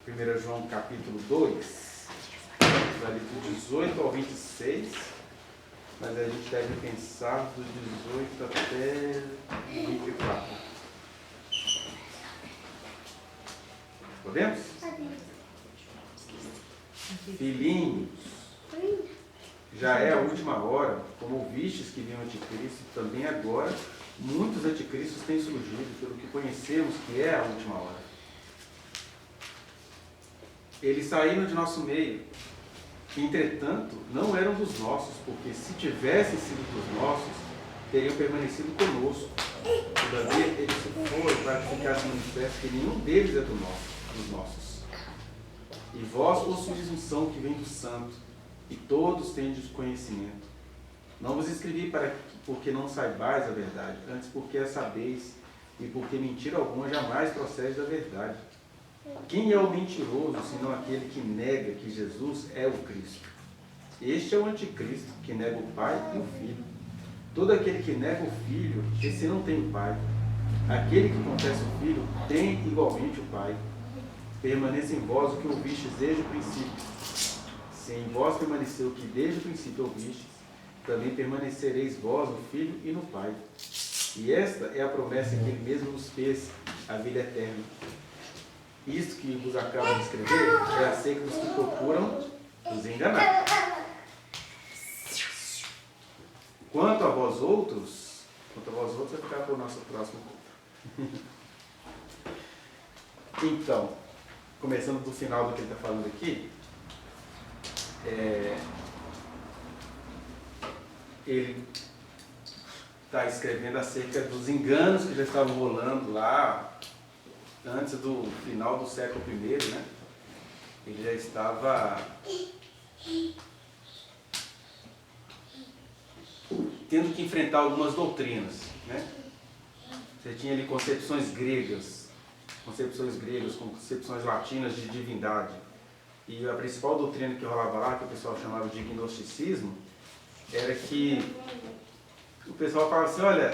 1 João capítulo 2, ali do 18 ao 26, mas a gente deve pensar do 18 até 24. Podemos? Filhinhos, já é a última hora, como ouvistes que vinha o anticristo, também agora muitos anticristos têm surgido, pelo que conhecemos que é a última hora. Eles saíram de nosso meio, entretanto, não eram dos nossos, porque se tivessem sido dos nossos, teriam permanecido conosco. Todavia, eles se foram para que ficasse manifesto que nenhum deles é dos nossos. E vós possuís unção que vem do santo, e todos tendes conhecimento. Não vos escrevi porque não saibais a verdade, antes porque a sabeis, e porque mentira alguma jamais procede da verdade. Quem é o mentiroso, senão aquele que nega que Jesus é o Cristo? Este é o anticristo, que nega o Pai e o Filho. Todo aquele que nega o Filho, esse não tem o Pai. Aquele que confessa o Filho, tem igualmente o Pai. Permaneça em vós o que ouvistes desde o princípio. Se em vós permaneceu o que desde o princípio ouvistes, também permanecereis vós no Filho e no Pai. E esta é a promessa que Ele mesmo nos fez, a vida eterna. Isto que vos acabo de escrever é acerca dos que procuram nos enganar. Quanto a vós outros vai ficar para o nosso próximo encontro. Então, começando do final do que ele está falando aqui, ele está escrevendo acerca dos enganos que já estavam rolando lá antes do final do século I, né? Ele já estava tendo que enfrentar algumas doutrinas, né? Você tinha ali concepções gregas, concepções latinas de divindade. E a principal doutrina que rolava lá, que o pessoal chamava de gnosticismo, era que o pessoal falava assim, olha,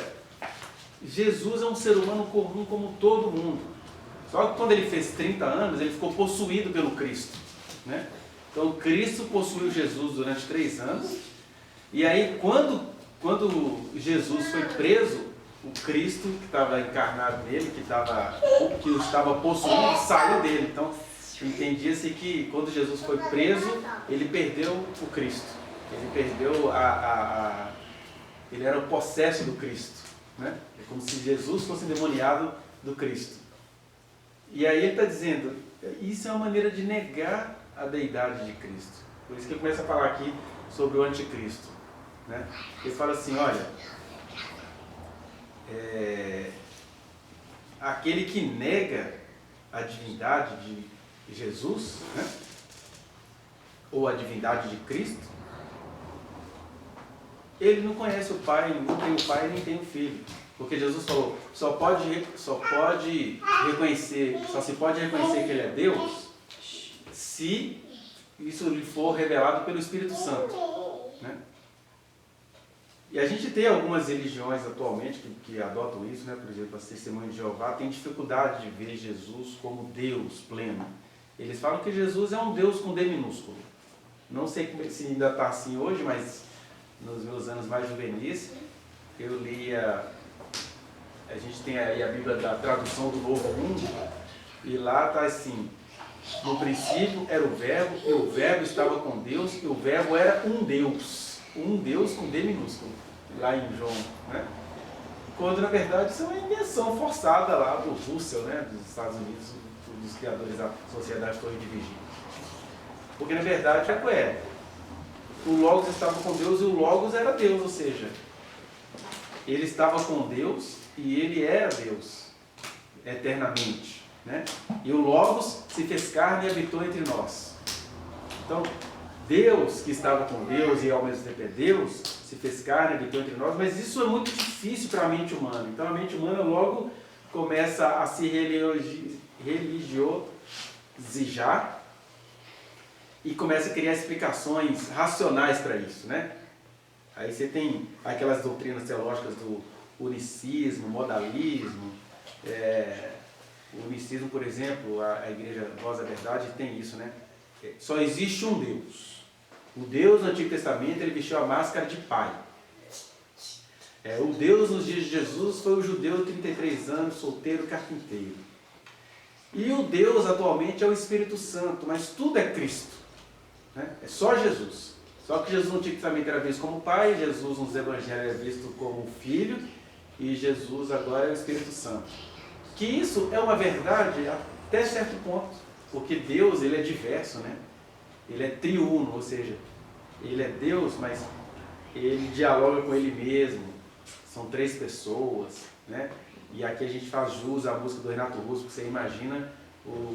Jesus é um ser humano comum como todo mundo. Só que quando ele fez 30 anos, ele ficou possuído pelo Cristo, né? Então, Cristo possuiu Jesus durante 3 anos. E aí, quando Jesus foi preso, o Cristo, que estava encarnado nele, que o estava possuído, saiu dele. Então, entendia-se que quando Jesus foi preso, ele perdeu o Cristo. Ele perdeu ele era o possesso do Cristo, né? É como se Jesus fosse endemoniado do Cristo. E aí ele está dizendo, isso é uma maneira de negar a deidade de Cristo. Por isso que ele começa a falar aqui sobre o anticristo, né? Ele fala assim, olha, aquele que nega a divindade de Jesus, né? Ou a divindade de Cristo, ele não conhece o Pai, não tem o Pai nem tem o Filho. Porque Jesus falou, só se pode reconhecer que Ele é Deus se isso lhe for revelado pelo Espírito Santo, né? E a gente tem algumas religiões atualmente que adotam isso, né? Por exemplo, a Testemunha de Jeová tem dificuldade de ver Jesus como Deus pleno. Eles falam que Jesus é um Deus com D minúsculo. Não sei se ainda está assim hoje, mas nos meus anos mais juvenis, eu lia... A gente tem aí a Bíblia da tradução do Novo Mundo, e lá está assim, no princípio era o Verbo, e o Verbo estava com Deus, e o Verbo era um Deus com D minúsculo, lá em João, né? Quando na verdade isso é uma invenção forçada lá do Russell, né? Dos Estados Unidos, dos criadores da Sociedade Torre de Virgínia. Porque na verdade o Logos estava com Deus e o Logos era Deus, ou seja, ele estava com Deus e ele era Deus eternamente, né? E o Logos se fez carne e habitou entre nós. Então, Deus que estava com Deus e ao mesmo tempo é Deus, se fez carne e habitou entre nós, mas isso é muito difícil para a mente humana. Então a mente humana logo começa a se religiosizar e começa a criar explicações racionais para isso, né? Aí você tem aquelas doutrinas teológicas do unicismo, modalismo, O misticismo, por exemplo, a igreja Voz da Verdade tem isso, né? Só existe um Deus. O Deus do Antigo Testamento, ele vestiu a máscara de pai. O Deus nos dias de Jesus foi o judeu de 33 anos, solteiro, carpinteiro. E o Deus atualmente é o Espírito Santo, mas tudo é Cristo. Né? É só Jesus. Só que Jesus no Antigo Testamento era visto como pai, Jesus nos Evangelhos é visto como filho, e Jesus agora é o Espírito Santo. Que isso é uma verdade até certo ponto, porque Deus ele é diverso, né? Ele é triuno, ou seja, ele é Deus, mas ele dialoga com ele mesmo. São 3 pessoas, né? E aqui a gente faz jus à música do Renato Russo, porque você imagina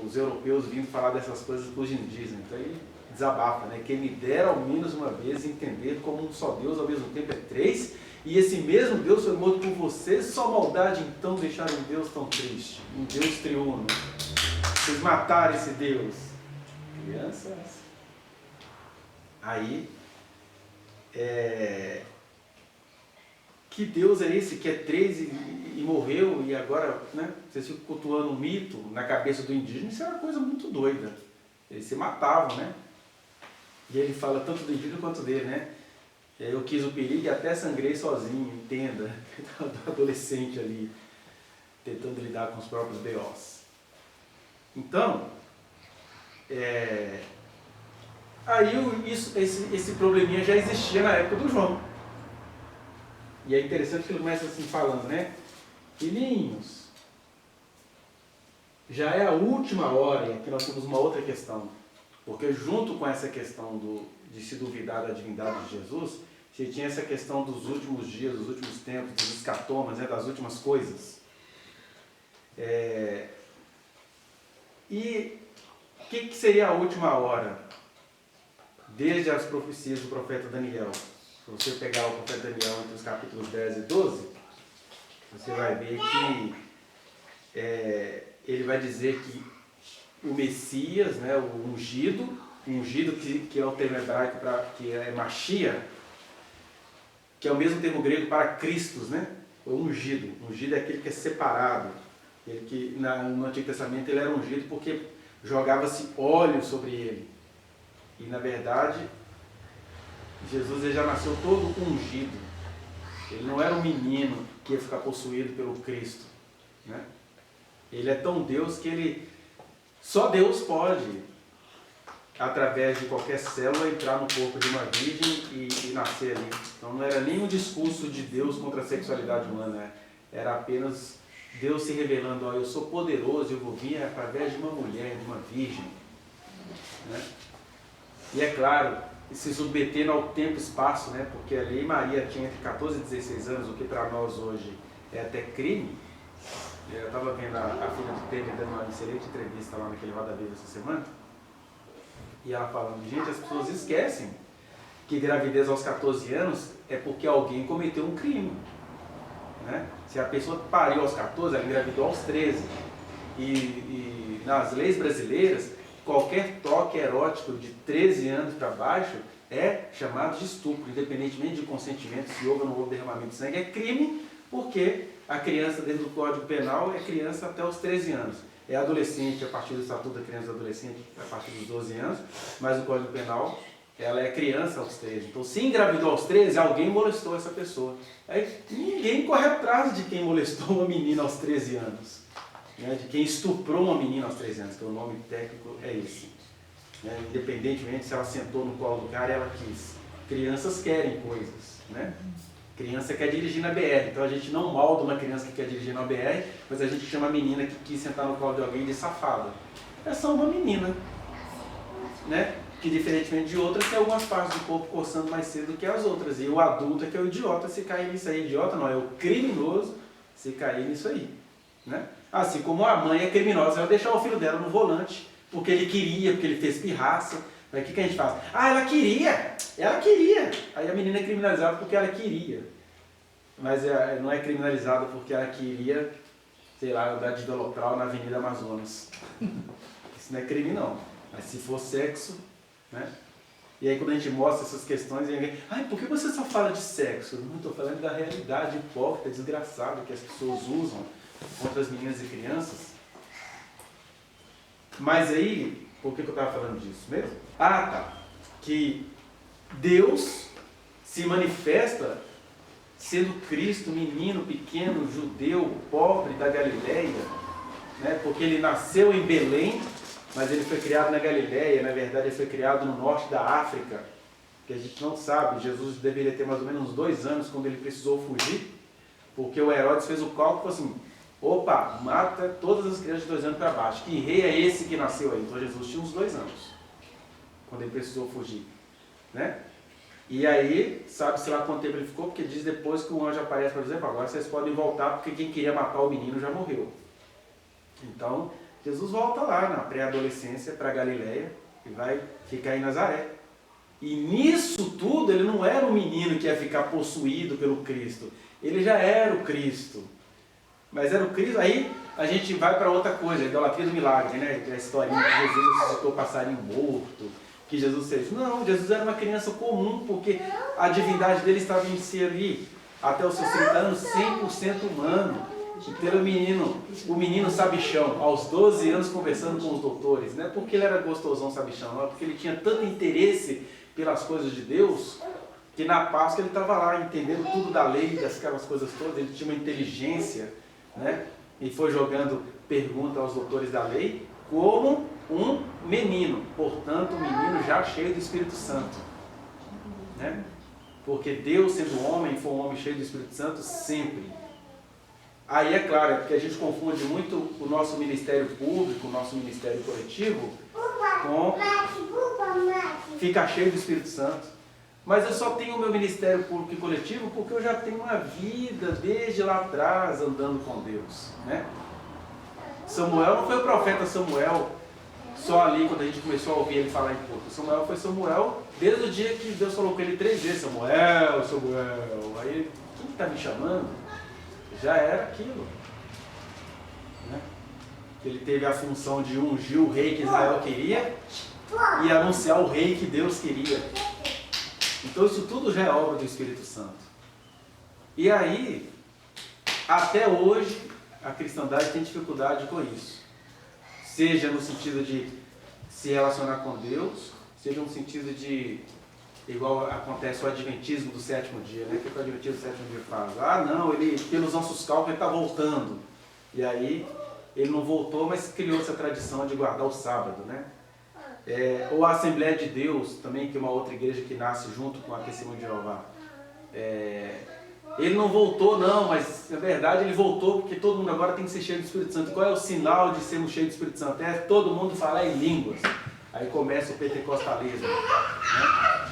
os europeus vindo falar dessas coisas para os indígenas. Então ele desabafa, né? Quem me dera ao menos uma vez entender como um só Deus ao mesmo tempo é 3, e esse mesmo Deus foi morto por vocês, só maldade então deixaram um Deus tão triste, um Deus triuno. Vocês mataram esse Deus. Crianças. Aí, que Deus é esse que é 3 e morreu e agora, né? Vocês ficam cultuando um mito na cabeça do indígena, isso é uma coisa muito doida. Eles se matavam, né? E ele fala tanto do indígena quanto dele, né? Eu quis o perigo e até sangrei sozinho, entenda. Do adolescente ali, tentando lidar com os próprios B.O.s. Então, aí esse probleminha já existia na época do João. E é interessante que ele começa assim falando, né? Filhinhos, já é a última hora, e aqui nós temos uma outra questão. Porque junto com essa questão de se duvidar da divindade de Jesus, você tinha essa questão dos últimos dias, dos últimos tempos, dos escatomas, né? Das últimas coisas. E o que seria a última hora? Desde as profecias do profeta Daniel. Se você pegar o profeta Daniel entre os capítulos 10 e 12, você vai ver que ele vai dizer que o Messias, né, o ungido que é o termo hebraico que é Mashiach, que é o mesmo termo grego para Cristos, né? O ungido. Ungido é aquele que é separado. Ele que no Antigo Testamento ele era ungido porque jogava-se óleo sobre ele. E na verdade, Jesus ele já nasceu todo ungido. Ele não era um menino que ia ficar possuído pelo Cristo, né? Ele é tão Deus que só Deus pode, através de qualquer célula, entrar no corpo de uma virgem e nascer ali. Então não era nem um discurso de Deus contra a sexualidade humana, né? Era apenas Deus se revelando, eu sou poderoso, eu vou vir através de uma mulher, de uma virgem, né? E é claro, se submetendo ao tempo e espaço, né? Porque ali Maria tinha entre 14 e 16 anos, o que para nós hoje é até crime. Eu estava vendo a filha do Temer dando uma excelente entrevista lá naquele Roda Viva essa semana, e ela falando, gente, as pessoas esquecem que gravidez aos 14 anos é porque alguém cometeu um crime, né? Se a pessoa pariu aos 14, ela engravidou aos 13. E nas leis brasileiras, qualquer toque erótico de 13 anos para baixo é chamado de estupro, independentemente de consentimento, se houve ou não houve derramamento de sangue, é crime, porque a criança dentro do Código Penal é criança até os 13 anos. É adolescente a partir do Estatuto da Criança e do Adolescente a partir dos 12 anos, mas o Código Penal, ela é criança aos 13. Então, se engravidou aos 13, alguém molestou essa pessoa. Aí ninguém corre atrás de quem molestou uma menina aos 13 anos. Né? De quem estuprou uma menina aos 13 anos, que o nome técnico é esse. Né? Independentemente se ela sentou no colo do cara, ela quis. Crianças querem coisas, né? Criança quer dirigir na BR, então a gente não malda uma criança que quer dirigir na BR, mas a gente chama a menina que quis sentar no colo de alguém de safada. É só uma menina, né? Que diferentemente de outras tem algumas partes do corpo coçando mais cedo do que as outras. E o adulto é que é o idiota se cair nisso aí. Idiota não, é o criminoso se cair nisso aí, né? Assim como a mãe é criminosa, ela deixar o filho dela no volante, porque ele queria, porque ele fez pirraça. Aí o que a gente faz? Ela queria! Aí a menina é criminalizada porque ela queria. Mas não é criminalizada porque ela queria, sei lá, andar de velotral na Avenida Amazonas. Isso não é crime não. Mas se for sexo, né? E aí quando a gente mostra essas questões, por que você só fala de sexo? Eu não estou falando da realidade hipócrita, desgraçada que as pessoas usam contra as meninas e crianças, Mas aí, por que eu estava falando disso mesmo? Ah, tá. Que Deus se manifesta sendo Cristo, menino pequeno, judeu, pobre da Galileia, né? Porque ele nasceu em Belém, mas ele foi criado na Galileia. Na verdade, ele foi criado no norte da África, que a gente não sabe. Jesus deveria ter mais ou menos uns 2 anos quando ele precisou fugir, porque o Herodes fez o cálculo assim: opa, mata todas as crianças de 2 anos para baixo. Que rei é esse que nasceu aí? Então Jesus tinha uns 2 anos quando ele precisou fugir, né? E aí, sabe-se lá quanto tempo ele ficou, porque diz depois que o anjo aparece para dizer: agora vocês podem voltar, porque quem queria matar o menino já morreu. Então, Jesus volta lá na pré-adolescência para Galileia e vai ficar em Nazaré. E nisso tudo, ele não era um menino que ia ficar possuído pelo Cristo. Ele já era o Cristo. Mas era o Cristo. Aí a gente vai para outra coisa, a idolatria do milagre, né? A historinha que Jesus ressuscitou passarinho morto, que Jesus fez. Não, Jesus era uma criança comum, porque a divindade dele estava em si ali, até os seus 30 anos, 100% humano. Então o menino sabichão, aos 12 anos conversando com os doutores, não é porque ele era gostosão sabichão, não é porque ele tinha tanto interesse pelas coisas de Deus, que na Páscoa ele estava lá entendendo tudo da lei, aquelas coisas todas. Ele tinha uma inteligência, né? E foi jogando pergunta aos doutores da lei, como um menino, portanto um menino já cheio do Espírito Santo, né? Porque Deus, sendo homem, foi um homem cheio do Espírito Santo sempre. Aí é claro, é porque a gente confunde muito o nosso ministério público, o nosso ministério coletivo, com ficar cheio do Espírito Santo. Mas eu só tenho o meu ministério público e coletivo porque eu já tenho uma vida desde lá atrás andando com Deus, né? Samuel não foi o profeta Samuel só ali quando a gente começou a ouvir ele falar em público. Samuel foi Samuel desde o dia que Deus falou com ele 3 vezes: Samuel, Samuel. Aí, quem está me chamando? Já era aquilo, né? Ele teve a função de ungir o rei que Israel queria e anunciar o rei que Deus queria. Então isso tudo já é obra do Espírito Santo. E aí, até hoje, a cristandade tem dificuldade com isso. Seja no sentido de se relacionar com Deus, seja no sentido de, igual acontece o adventismo do 7º dia, né? O que o adventismo do 7º dia faz? Ah, não, ele, pelos nossos cálculos, ele está voltando. E aí, ele não voltou, mas criou essa tradição de guardar o sábado, né? Ou a Assembleia de Deus, também, que é uma outra igreja que nasce junto com a Testemunho de Jeová. Ele não voltou, não, mas na verdade ele voltou porque todo mundo agora tem que ser cheio do Espírito Santo. Qual é o sinal de sermos cheios do Espírito Santo? É todo mundo falar em línguas. Aí começa o pentecostalismo, né?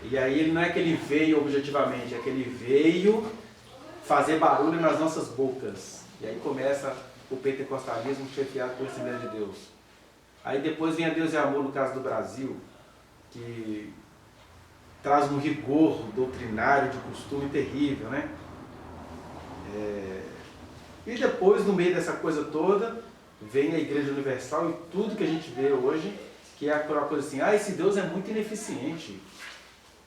E aí ele não é que ele veio objetivamente, é que ele veio fazer barulho nas nossas bocas. E aí começa o pentecostalismo chefiado pela Assembleia de Deus. Aí depois vem a Deus e Amor, no caso do Brasil, que traz um rigor doutrinário de costume terrível, né? E depois, no meio dessa coisa toda, vem a Igreja Universal e tudo que a gente vê hoje, que é aquela coisa assim: ah, esse Deus é muito ineficiente.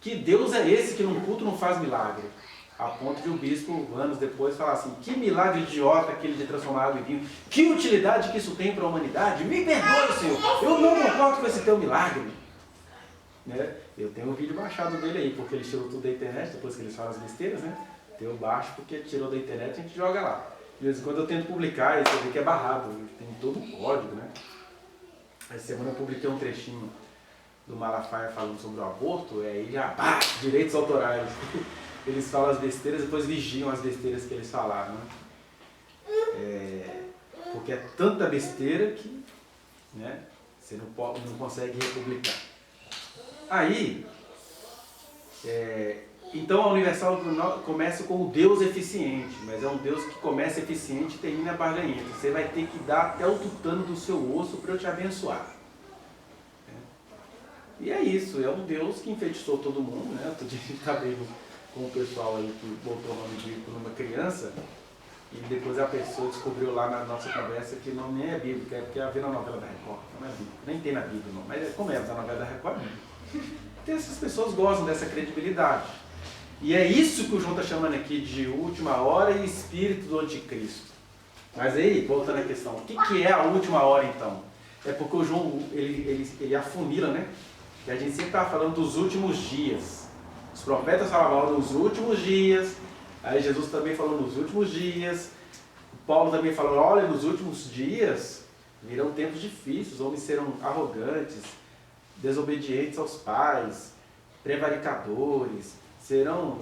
Que Deus é esse que num culto não faz milagre? A ponto de o bispo, anos depois, falar assim: que milagre idiota aquele de transformar água em vinho. Que utilidade que isso tem para a humanidade? Me perdoe, Senhor, eu não concordo com esse teu milagre. Né? Eu tenho um vídeo baixado dele aí, porque ele tirou tudo da internet, depois que eles falam as besteiras, né? Eu baixo porque tirou da internet e a gente joga lá. De vez em quando eu tento publicar e você vê que é barrado, tem todo um código, né? Essa semana eu publiquei um trechinho do Malafaia falando sobre o aborto, aí já, direitos autorais. Eles falam as besteiras e depois vigiam as besteiras que eles falaram, né? Porque é tanta besteira que, né, você não consegue republicar. Aí, então a Universal começa com o Deus eficiente, mas é um Deus que começa eficiente e termina barganhento. Você vai ter que dar até o tutano do seu osso para eu te abençoar. E é isso, é um Deus que enfeitiçou todo mundo, né? Outro dia a gente está vendo com o pessoal aí que botou o nome bíblico numa criança e depois a pessoa descobriu lá na nossa conversa que não nem é bíblico, é porque é ver na novela da Record, não é bíblico, nem tem na Bíblia não, mas como é na novela da Record é bíblico. Então essas pessoas gostam dessa credibilidade. E é isso que o João está chamando aqui de última hora e espírito do anticristo. Mas aí, voltando à questão, o que é a última hora então? é porque o João, ele afunila, né? E a gente sempre está falando dos últimos dias. Os profetas falavam nos últimos dias, aí Jesus também falou nos últimos dias, Paulo também falou, olha, nos últimos dias virão tempos difíceis, os homens serão arrogantes, desobedientes aos pais, prevaricadores, serão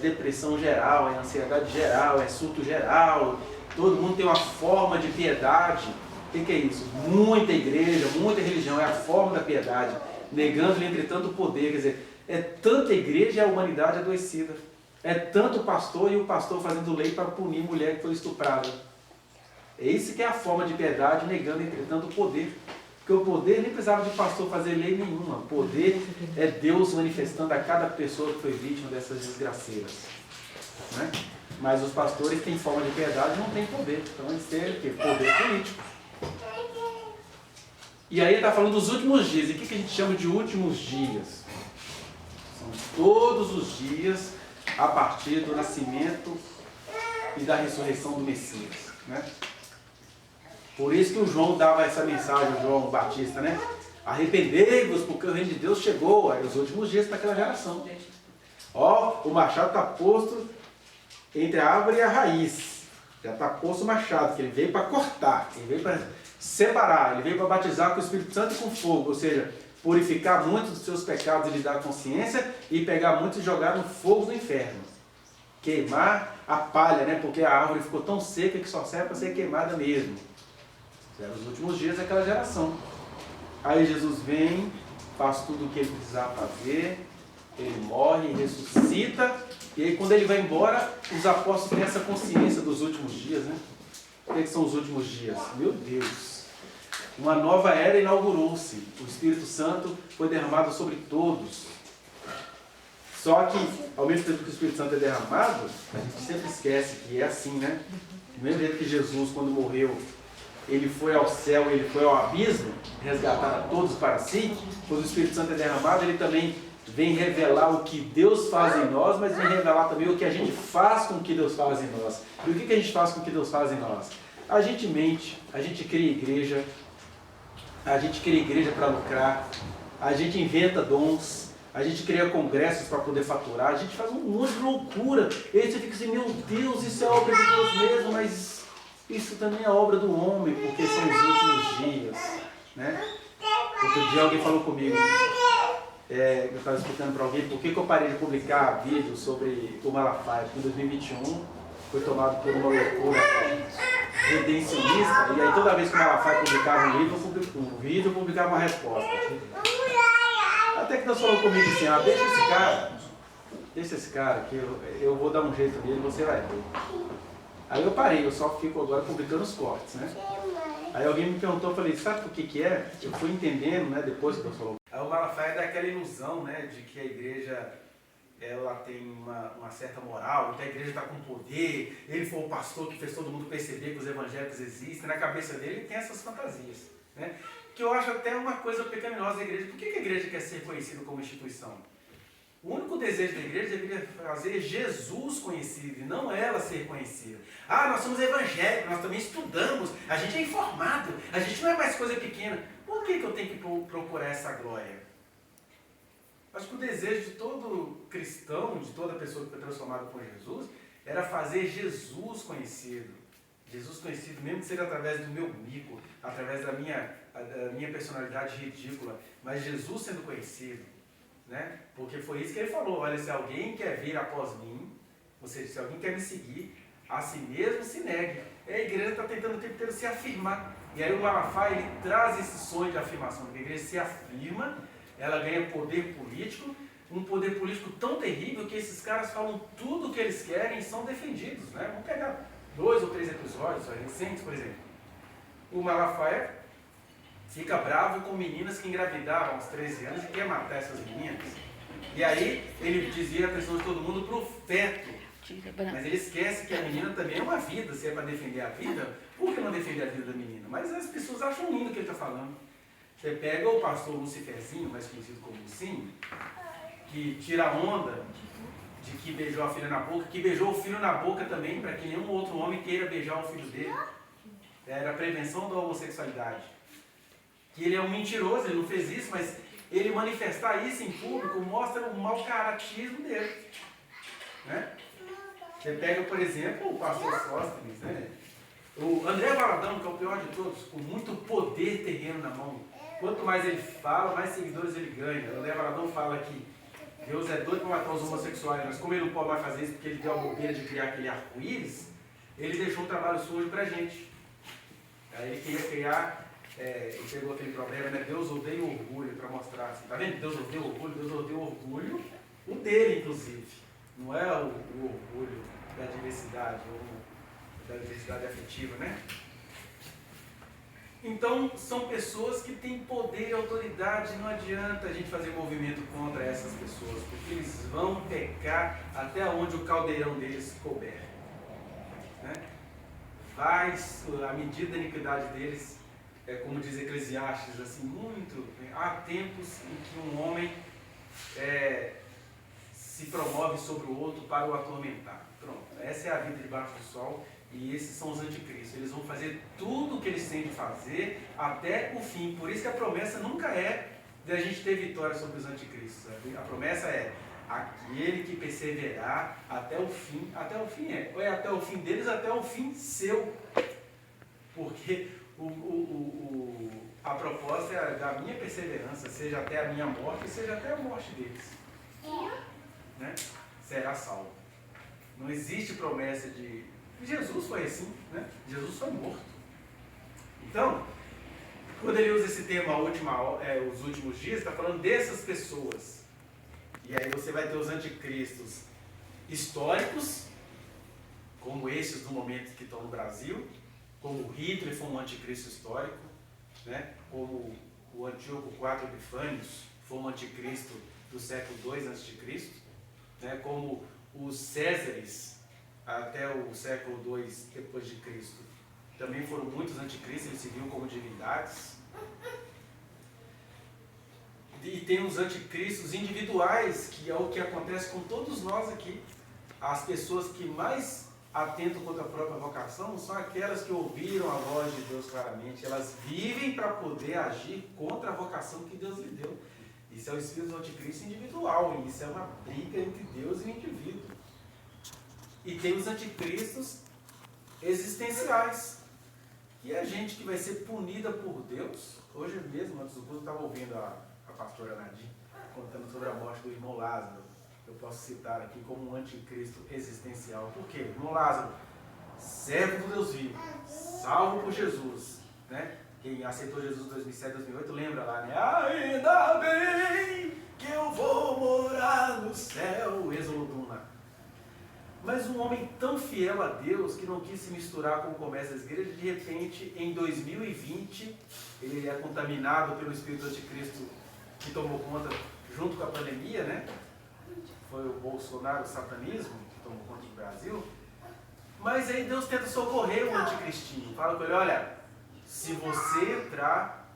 depressão geral, é ansiedade geral, é surto geral, todo mundo tem uma forma de piedade. O que é isso? Muita igreja, muita religião, é a forma da piedade, negando-lhe entretanto o poder. Quer dizer, é tanta igreja e a humanidade adoecida. É tanto pastor e o pastor fazendo lei para punir mulher que foi estuprada. É isso que é a forma de piedade, negando entretanto o poder. Porque o poder nem precisava de pastor fazer lei nenhuma. O poder é Deus manifestando a cada pessoa que foi vítima dessas desgraceiras. Né? Mas os pastores têm forma de piedade e não têm poder. Então eles têm o quê? Poder político. E aí ele está falando dos últimos dias. E o que a gente chama de últimos dias? São todos os dias a partir do nascimento e da ressurreição do Messias. Né? Por isso que o João dava essa mensagem, o João Batista, né? Arrependei-vos, porque o reino de Deus chegou. Aí os últimos dias para aquela geração. Ó, o machado está posto entre a árvore e a raiz. Já está posto o machado, que ele veio para cortar, ele veio para separar, ele veio para batizar com o Espírito Santo e com fogo, ou seja, purificar muitos dos seus pecados e lhe dar consciência e pegar muitos e jogar no fogo do inferno. Queimar a palha, né? Porque a árvore ficou tão seca que só serve para ser queimada mesmo. Eram os últimos dias daquela geração. Aí Jesus vem, faz tudo o que ele precisava fazer, ele morre, ressuscita, e aí quando ele vai embora, os apóstolos têm essa consciência dos últimos dias, né? O que são os últimos dias? Meu Deus! Uma nova era inaugurou-se. O Espírito Santo foi derramado sobre todos. Só que, ao mesmo tempo que o Espírito Santo é derramado, a gente sempre esquece que é assim, né? Do mesmo jeito que Jesus, quando morreu, ele foi ao céu, ele foi ao abismo, resgatar a todos para si. Quando o Espírito Santo é derramado, ele também vem revelar o que Deus faz em nós, mas vem revelar também o que a gente faz com o que Deus faz em nós. E o que a gente faz com o que Deus faz em nós? A gente mente, a gente cria igreja para lucrar, a gente inventa dons, a gente cria congressos para poder faturar, a gente faz um monte de loucura. E aí você fica assim, meu Deus, isso é obra de Deus mesmo, mas isso também é obra do homem, porque são os últimos dias. Né? Outro dia alguém falou comigo, eu estava explicando para alguém por que eu parei de publicar vídeos sobre o Malafaia, porque em 2021 foi tomado por uma loucura redencionista, e aí toda vez que o Malafaia publicava um vídeo, eu publicava uma resposta. Até que Deus falou comigo assim, deixa esse cara que eu vou dar um jeito nele, você vai ver. Aí eu parei, eu só fico agora publicando os cortes, né? Aí alguém me perguntou, eu falei, sabe por que é? Eu fui entendendo, né, depois que Deus falou. Aí o Malafaia dá aquela ilusão, né, de que a igreja, ela tem uma certa moral, que a igreja está com poder, ele foi o pastor que fez todo mundo perceber que os evangélicos existem, na cabeça dele ele tem essas fantasias, né? Que eu acho até uma coisa pecaminosa da igreja. Por que a igreja quer ser conhecida como instituição? O único desejo da igreja deveria fazer Jesus conhecido e não ela ser conhecida. Ah, nós somos evangélicos, nós também estudamos, a gente é informado, a gente não é mais coisa pequena. Por que eu tenho que procurar essa glória? Acho que o desejo de todo cristão, de toda pessoa que foi transformada por Jesus, era fazer Jesus conhecido. Jesus conhecido, mesmo que seja através do meu mico, através da minha personalidade ridícula, mas Jesus sendo conhecido. Né? Porque foi isso que ele falou, olha, se alguém quer vir após mim, ou seja, se alguém quer me seguir, a si mesmo se negue. E a igreja está tentando o tempo inteiro se afirmar. E aí o Malafaia, ele traz esse sonho de afirmação, que a igreja se afirma, ela ganha poder político, um poder político tão terrível que esses caras falam tudo o que eles querem e são defendidos. Né? Vamos pegar 2 ou 3 episódios recentes, por exemplo. O Malafaia fica bravo com meninas que engravidaram aos 13 anos e quer matar essas meninas. E aí ele dizia a atenção de todo mundo para o feto. Mas ele esquece que a menina também é uma vida. Se é para defender a vida, por que não defender a vida da menina? Mas as pessoas acham lindo o que ele está falando. Você pega o pastor Luciferzinho, mais conhecido como Lucinho, que tira a onda de que beijou a filha na boca, que beijou o filho na boca também, para que nenhum outro homem queira beijar o filho dele. Era a prevenção da homossexualidade. que ele é um mentiroso, ele não fez isso, mas ele manifestar isso em público mostra o mau caratismo dele. Né? Você pega, por exemplo, o pastor Sóstenes, né? O André Valadão, que é o pior de todos, com muito poder terreno na mão. Quanto mais ele fala, mais seguidores ele ganha. O André Valadão fala que Deus é doido para matar os homossexuais, mas como ele não pode mais fazer isso porque ele deu a bobeira de criar aquele arco-íris, ele deixou um trabalho sujo para a gente. Aí ele queria criar, ele pegou aquele problema, né? Deus odeia o orgulho, para mostrar assim, tá vendo? Deus odeia o orgulho, o dele inclusive. Não é o orgulho da diversidade, ou da diversidade afetiva, né? Então, são pessoas que têm poder e autoridade, não adianta a gente fazer movimento contra essas pessoas, porque eles vão pecar até onde o caldeirão deles couber. Né? A medida da iniquidade deles, como diz Eclesiastes, assim, há tempos em que um homem se promove sobre o outro para o atormentar. Pronto, essa é a vida debaixo do sol. E esses são os anticristos. Eles vão fazer tudo o que eles têm de fazer até o fim. Por isso que a promessa nunca é de a gente ter vitória sobre os anticristos. A promessa é aquele que perseverar até o fim. Até o fim ou é até o fim deles, até o fim seu. Porque a proposta é da minha perseverança, seja até a minha morte, seja até a morte deles. Né? Será salvo. Não existe promessa de... Jesus foi assim, né? Jesus foi morto. Então, quando ele usa esse termo os últimos dias, está falando dessas pessoas. E aí você vai ter os anticristos históricos, como esses do momento que estão no Brasil, como Hitler foi um anticristo histórico, né? Como o Antíoco IV Epifânios foi um anticristo do século II a.C., né? Como os Césares até o século II depois de Cristo também foram muitos anticristos, eles se viam como divindades. E tem os anticristos individuais, que é o que acontece com todos nós aqui. As pessoas que mais atentam contra a própria vocação são aquelas que ouviram a voz de Deus claramente. Elas vivem para poder agir contra a vocação que Deus lhe deu. Isso é o espírito do anticristo individual, e isso é uma briga entre Deus e o indivíduo. E tem os anticristos existenciais, que é gente que vai ser punida por Deus. Hoje mesmo, antes do culto, eu estava ouvindo a pastora Nadir contando sobre a morte do irmão Lázaro. Eu posso citar aqui como um anticristo existencial. Por quê? Irmão Lázaro, servo do Deus vivo, salvo por Jesus, né? Quem aceitou Jesus em 2007, 2008, lembra lá, né? Ainda bem que eu vou morar no céu, Êxodo 1 lá. Mas um homem tão fiel a Deus, que não quis se misturar com o comércio das igrejas, de repente, em 2020, ele é contaminado pelo espírito anticristo que tomou conta junto com a pandemia, né? Foi o Bolsonaro, o satanismo, que tomou conta do Brasil. Mas aí Deus tenta socorrer o anticristinho. Fala com ele, olha, se você entrar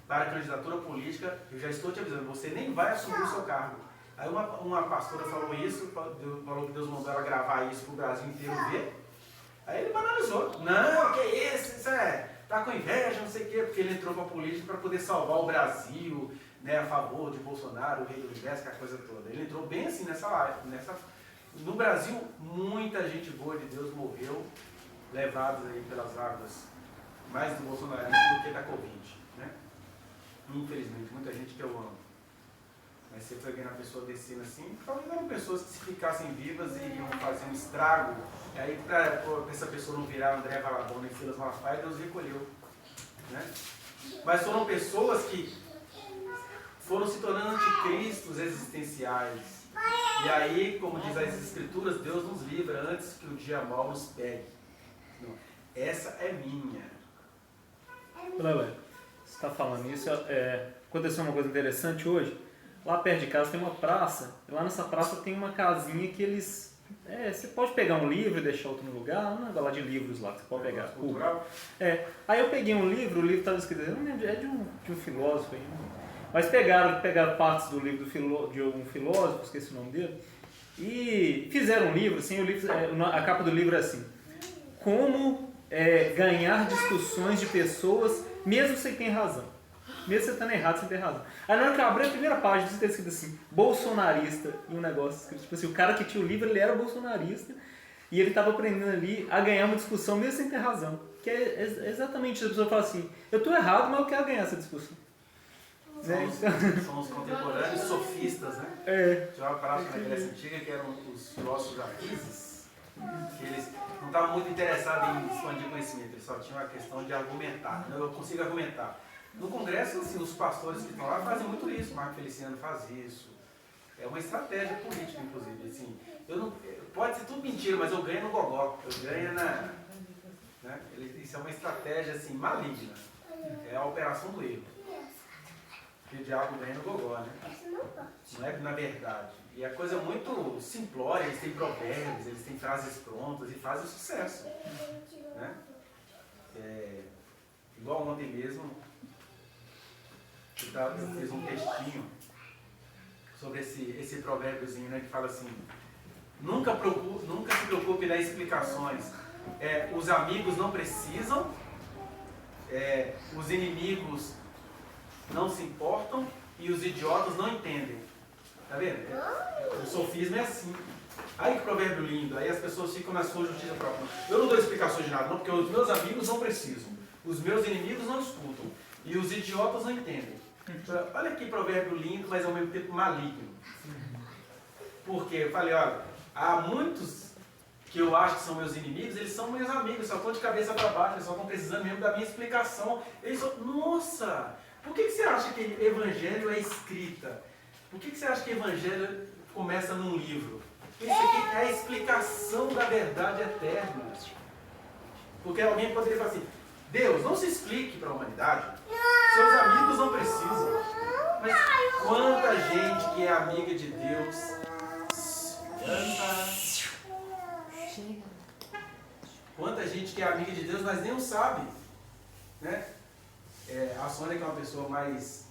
para a candidatura política, eu já estou te avisando, você nem vai assumir o seu cargo. Aí uma pastora falou isso, falou que Deus mandou ela gravar isso para o Brasil inteiro ver. Aí ele banalizou. Não, que isso tá com inveja, não sei o quê, porque ele entrou para a política para poder salvar o Brasil, né, a favor de Bolsonaro, o rei do universo, aquela coisa toda. Ele entrou bem assim nessa live. No Brasil, muita gente boa de Deus morreu, levados aí pelas águas, mais do bolsonarismo do que da Covid, né? Infelizmente, muita gente que eu amo. Mas você foi vendo a pessoa descendo assim, talvez eram pessoas que se ficassem vivas iriam fazer um estrago. E aí, para essa pessoa não virar André Valadão e Silas Malafaia, Deus recolheu. Né? Mas foram pessoas que foram se tornando anticristos existenciais. E aí, como diz as Escrituras, Deus nos livra antes que o dia mau nos pegue. Não, essa é minha. Você está falando isso, aconteceu uma coisa interessante hoje. Lá perto de casa tem uma praça, e lá nessa praça tem uma casinha que eles... você pode pegar um livro e deixar outro no lugar, um negócio lá de livros lá que você pode pegar. Aí eu peguei um livro, o livro estava escrito, eu não lembro, é de um filósofo aí, mas pegaram partes do livro de um filósofo, esqueci o nome dele, e fizeram um livro, assim, a capa do livro é assim, como ganhar discussões de pessoas mesmo sem ter razão. Mesmo você estando errado, você tem razão. Aí na hora que eu abri a primeira página, você tem escrito assim, bolsonarista, e um negócio escrito, tipo assim, o cara que tinha o livro, ele era bolsonarista, e ele estava aprendendo ali a ganhar uma discussão mesmo sem ter razão. Que é exatamente isso, a pessoa fala assim, eu estou errado, mas eu quero ganhar essa discussão. São os contemporâneos sofistas, né? Tinha uma prática na Grécia Antiga que eram os filósofos aquises, que eles não estavam muito interessados em expandir conhecimento, eles só tinham a questão de argumentar. Eu consigo argumentar. No Congresso, assim, os pastores que estão lá fazem muito isso, Marco Feliciano faz isso. É uma estratégia política, inclusive. Assim, pode ser tudo mentira, mas eu ganho no gogó, eu ganho na... Né? Isso é uma estratégia assim, maligna. É a operação do erro. Que o diabo ganha no gogó, né? Não é na verdade. E a coisa é muito simplória, eles têm provérbios, eles têm frases prontas e fazem sucesso. Né? Igual ontem mesmo, eu fiz um textinho sobre esse provérbiozinho, né, que fala assim, nunca se preocupe em dar explicações. Os amigos não precisam, os inimigos não se importam e os idiotas não entendem. Tá vendo? O sofismo é assim. Aí que provérbio lindo, aí as pessoas ficam na sua justiça própria. Eu não dou explicações de nada, não, porque os meus amigos não precisam, os meus inimigos não escutam e os idiotas não entendem. Olha que provérbio lindo, mas ao mesmo tempo maligno. Porque eu falei, olha, há muitos que eu acho que são meus inimigos, eles são meus amigos, só estão de cabeça para baixo, eles só estão precisando mesmo da minha explicação. Eles só, nossa, por que você acha que evangelho é escrita? Por que você acha que evangelho começa num livro? Isso aqui é a explicação da verdade eterna. Porque alguém poderia falar assim, Deus, não se explique para a humanidade, seus amigos não precisam. Mas quanta gente que é amiga de Deus, quanta gente que é amiga de Deus, mas nem o sabe. Né? A Sônia, que é uma pessoa mais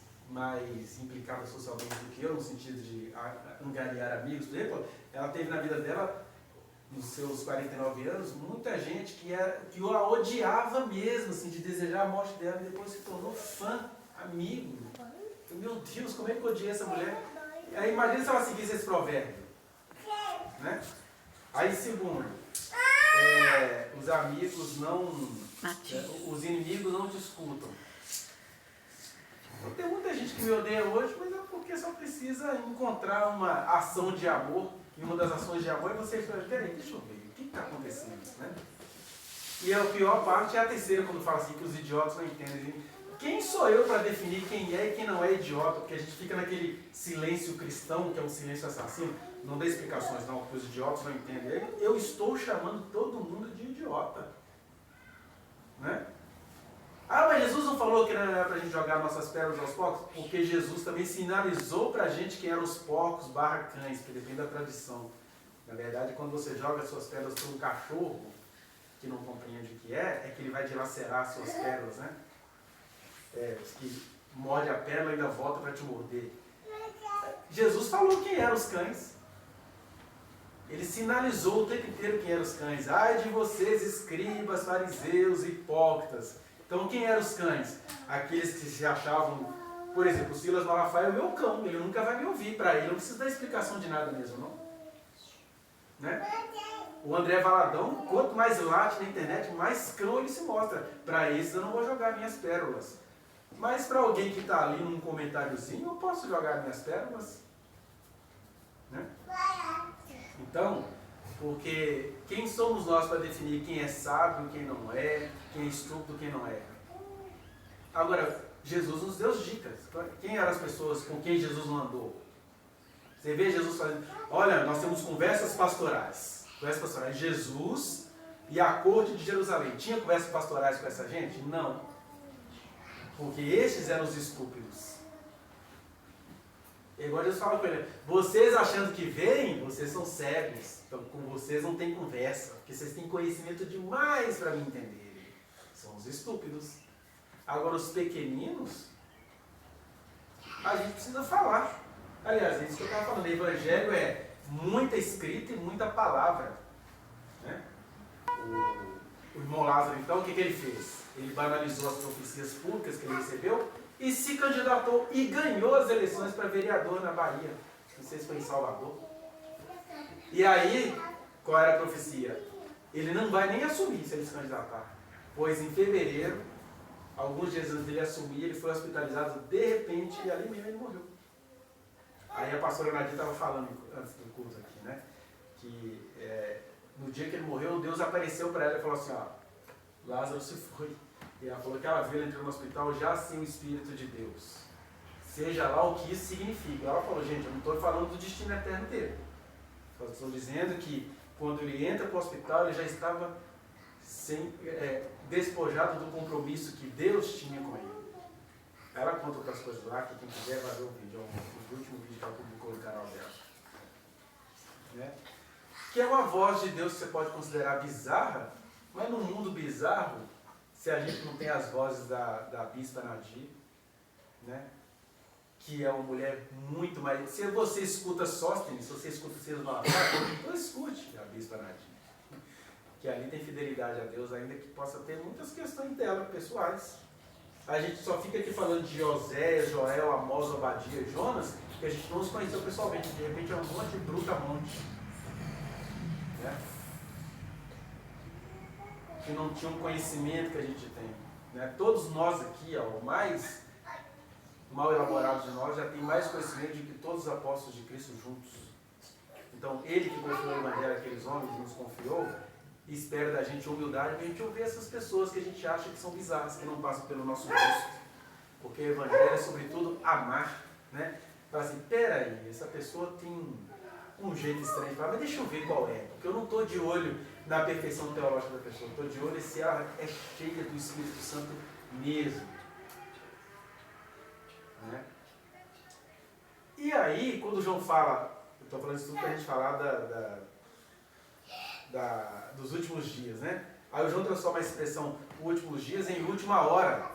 implicada socialmente do que eu, no sentido de angariar amigos, por exemplo, ela teve na vida dela, nos seus 49 anos, muita gente que a odiava mesmo, assim, de desejar a morte dela, e depois se tornou fã, amigo. Meu Deus, como é que eu odiei essa mulher? Aí imagina se ela seguisse esse provérbio. Né? Aí segundo, os amigos não... os inimigos não te escutam. Tem muita gente que me odeia hoje, mas é porque só precisa encontrar uma ação de amor. E uma das ações de amor é você falar, peraí, deixa eu ver, o que está acontecendo? Né? E a pior parte é a terceira, quando fala assim que os idiotas não entendem. Quem sou eu para definir quem é e quem não é idiota? Porque a gente fica naquele silêncio cristão, que é um silêncio assassino, não dá explicações não, porque os idiotas não entendem. Eu estou chamando todo mundo de idiota. Né? Ah, mas Jesus não falou que não era para a gente jogar nossas pérolas aos porcos? Porque Jesus também sinalizou para a gente quem eram os porcos barra cães, que depende da tradição. Na verdade, quando você joga as suas pérolas para um cachorro, que não compreende o que é que ele vai dilacerar as suas pérolas, né? Que morde a pérola e ainda volta para te morder. Jesus falou quem eram os cães. Ele sinalizou o tempo inteiro quem eram os cães. Ai de vocês, escribas, fariseus, hipócritas. Então, quem eram os cães? Aqueles que se achavam, por exemplo, o Silas Malafaia é o meu cão, ele nunca vai me ouvir, para ele não precisa dar explicação de nada mesmo, não. Né? O André Valadão, quanto mais late na internet, mais cão ele se mostra. Para esses eu não vou jogar minhas pérolas. Mas para alguém que está ali num comentáriozinho, eu posso jogar minhas pérolas. Né? Então... Porque quem somos nós para definir quem é sábio, quem não é, quem é estúpido, quem não é? Agora, Jesus nos deu dicas. Quem eram as pessoas com quem Jesus não andou? Você vê Jesus falando, olha, nós temos conversas pastorais. Conversas pastorais. Jesus e a corte de Jerusalém. Tinha conversas pastorais com essa gente? Não. Porque estes eram os estúpidos. E agora Jesus fala com ele, vocês achando que veem, vocês são cegos. Então com vocês não tem conversa, porque vocês têm conhecimento demais para me entenderem. São os estúpidos. Agora os pequeninos, a gente precisa falar. Aliás, é isso que eu estava falando, o evangelho é muita escrita e muita palavra. Né? O irmão Lázaro, então, o que ele fez? Ele banalizou as profecias públicas que ele recebeu e se candidatou e ganhou as eleições para vereador na Bahia. Não sei se foi em Salvador. E aí, qual era a profecia? Ele não vai nem assumir se ele se candidatar. Pois em fevereiro, alguns dias antes dele assumir, ele foi hospitalizado de repente e ali mesmo ele morreu. Aí a pastora Nadia estava falando antes do culto aqui, né? Que no dia que ele morreu, Deus apareceu para ela e falou assim, ó, Lázaro se foi. E ela falou que ela viu ele entrar no hospital já sem o Espírito de Deus. Seja lá o que isso significa. Ela falou, gente, eu não estou falando do destino eterno dele. Estou dizendo que quando ele entra para o hospital, ele já estava despojado do compromisso que Deus tinha com ele. Ela conta outras coisas lá, que quem quiser vai ver o vídeo. É o último vídeo que ela publicou no canal dela. Né? Que é uma voz de Deus que você pode considerar bizarra, mas no mundo bizarro, se a gente não tem as vozes da Bispa Nadia, né? Que é uma mulher muito mais... Se você escuta Sóstenes, se você escuta Seus Malafaia, então escute a Bispa Nadia. Que ali tem fidelidade a Deus, ainda que possa ter muitas questões dela, pessoais. A gente só fica aqui falando de Oséias, Joel, Amós, Obadia e Jonas, que a gente não os conheceu pessoalmente. De repente é um monte de brutamonte. Né? Que não tinha um conhecimento que a gente tem. Né? Todos nós aqui, ó, o mais mal elaborado de nós, já tem mais conhecimento do que todos os apóstolos de Cristo juntos. Então, ele que confiou o Evangelho àqueles homens, nos confiou, e espera da gente humildade para a gente ouvir essas pessoas que a gente acha que são bizarras, que não passam pelo nosso gosto. Porque o Evangelho é, sobretudo, amar. Né? Fala assim, peraí, essa pessoa tem um jeito estranho de falar, mas deixa eu ver qual é. Porque eu não estou de olho na perfeição teológica da pessoa, eu estou de olho se ela é cheia do Espírito Santo mesmo. Né? E aí, quando o João fala, eu estou falando isso tudo para a gente falar dos últimos dias, né? Aí o João transforma a expressão últimos dias em última hora.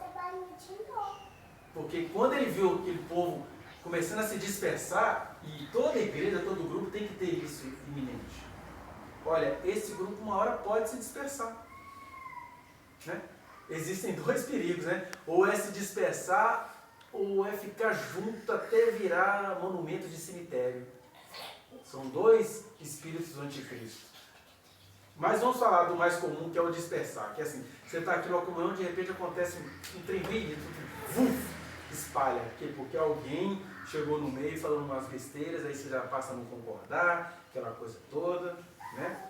Porque quando ele viu aquele povo começando a se dispersar, e toda a igreja, todo grupo tem que ter isso iminente. Olha, esse grupo uma hora pode se dispersar. Né? Existem dois perigos, né? Ou é se dispersar, ou é ficar junto até virar monumento de cemitério. São dois espíritos do anticristo. Mas vamos falar do mais comum, que é o dispersar. Que é assim, você está aqui numa comunhão, de repente acontece um trembilho, espalha. Porque alguém chegou no meio falando umas besteiras, aí você já passa a não concordar, aquela coisa toda. Né?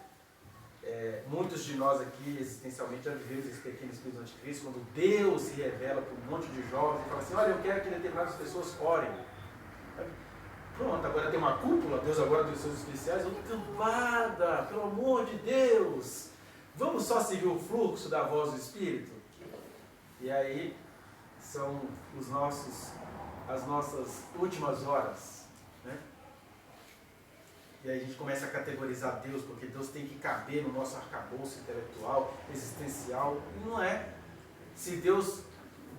Muitos de nós aqui, existencialmente, já vivemos esse pequeno espírito do anticristo, quando Deus se revela para um monte de jovens e fala assim, olha, eu quero que determinadas pessoas orem. Pronto, agora tem uma cúpula, Deus agora tem os seus especiais, outra cambada, pelo amor de Deus, vamos só seguir o fluxo da voz do Espírito? E aí são as nossas últimas horas, né? E aí a gente começa a categorizar Deus, porque Deus tem que caber no nosso arcabouço intelectual, existencial, e não é. Se Deus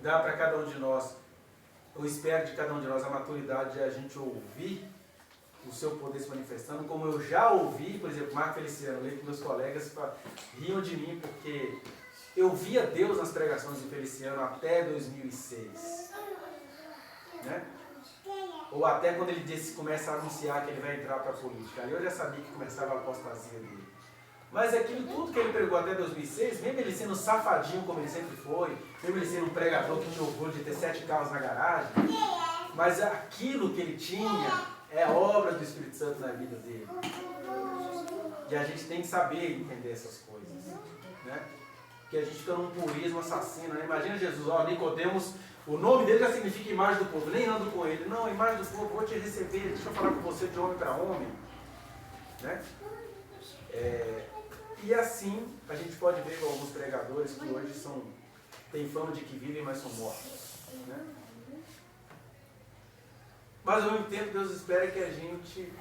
dá para cada um de nós, eu espero de cada um de nós a maturidade de a gente ouvir o seu poder se manifestando, como eu já ouvi, por exemplo, Marco Feliciano, eu leio que meus colegas riam de mim, porque eu via Deus nas pregações de Feliciano até 2006. Né? Ou até quando ele começa a anunciar que ele vai entrar para a política. Ali eu já sabia que começava a apostasia dele. Mas aquilo tudo que ele pregou até 2006, mesmo ele sendo safadinho como ele sempre foi, mesmo ele sendo um pregador que tinha orgulho de ter 7 carros na garagem, mas aquilo que ele tinha é obra do Espírito Santo na vida dele. E a gente tem que saber entender essas coisas. Né? Porque a gente fica num purismo assassino. Né? Imagina Jesus, ó, Nicodemos, o nome dele já significa imagem do povo, nem ando com ele. Não, imagem do povo, vou te receber, deixa eu falar com você de homem para homem. Né? E assim, a gente pode ver com alguns pregadores que hoje têm fama de que vivem, mas são mortos. Né? Mas ao mesmo tempo, Deus espera que a gente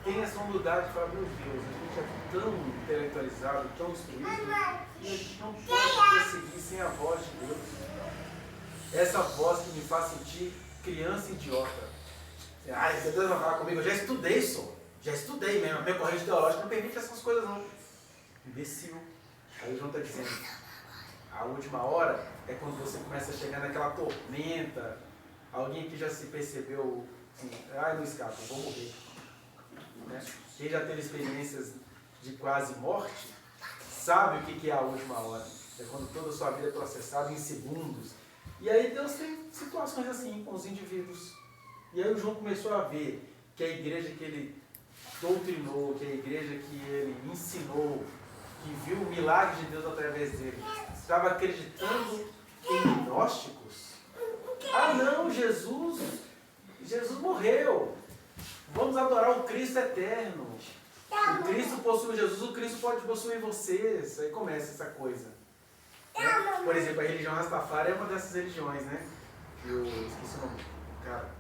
tenha essa humildade de falar, meu Deus, a gente é tão intelectualizado, tão instruído, e a gente não pode perseguir sem a voz de Deus. Essa voz que me faz sentir criança idiota. Ai, se Deus vai falar comigo, eu já estudei, já estudei mesmo, a minha corrente teológica não permite essas coisas não. Imbecil. Aí o João está dizendo, A última hora é quando você começa a chegar naquela tormenta. Alguém que já se percebeu assim, não escapa, eu vou morrer. Né? Quem já teve experiências de quase morte, sabe o que é a última hora. É quando toda a sua vida é processada em segundos. E aí Deus tem situações assim com os indivíduos. E aí o João começou a ver que a igreja que ele doutrinou, que a igreja que ele ensinou, que viu o milagre de Deus através dele, estava acreditando em gnósticos. Ah não, Jesus morreu. Vamos adorar o Cristo eterno. O Cristo possui Jesus, o Cristo pode possuir vocês. Aí começa essa coisa. Né? Por exemplo, a religião Rastafari é uma dessas religiões, né? Eu esqueci o nome. Cara,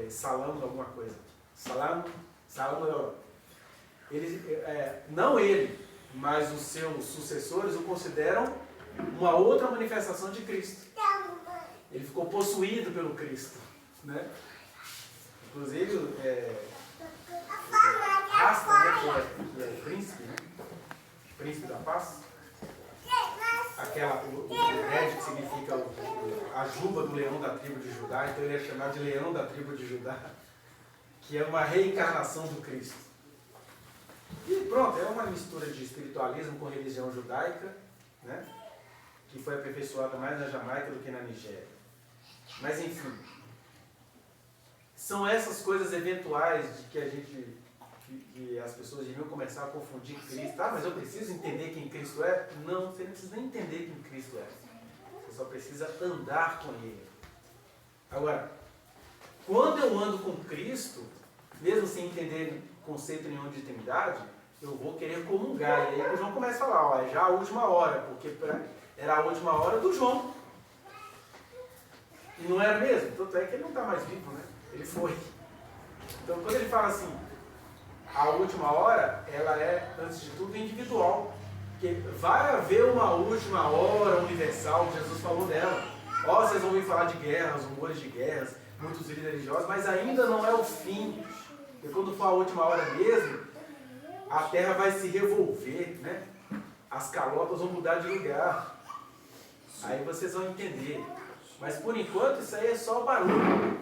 Salamo alguma coisa. Salamo. Não ele, mas os seus sucessores o consideram uma outra manifestação de Cristo. Ele ficou possuído pelo Cristo. Né? Inclusive, Rasta, né, que é príncipe, né? Príncipe da paz. O Red, que significa a juba do leão da tribo de Judá, então ele é chamado de leão da tribo de Judá, que é uma reencarnação do Cristo. E pronto, é uma mistura de espiritualismo com religião judaica, né? Que foi aperfeiçoada mais na Jamaica do que na Nigéria. Mas enfim, são essas coisas eventuais de que a gente, que as pessoas deviam começar a confundir Cristo. Ah, mas eu preciso entender quem Cristo é? Não, você não precisa nem entender quem Cristo é. Você só precisa andar com Ele. Agora, quando eu ando com Cristo, mesmo sem entender conceito nenhum de trindade, eu vou querer comungar. E aí o João começa a falar, é já a última hora, porque era a última hora do João. E não era mesmo? Tanto é que ele não está mais vivo, né? Ele foi. Então quando ele fala assim, a última hora, ela é, antes de tudo, individual. Porque vai haver uma última hora universal, Jesus falou dela. Vocês vão ouvir falar de guerras, rumores de guerras, muitos líderes religiosos, mas ainda não é o fim. Porque quando for a última hora mesmo, a terra vai se revolver, né? As calotas vão mudar de lugar. Aí vocês vão entender. Mas por enquanto isso aí é só o barulho.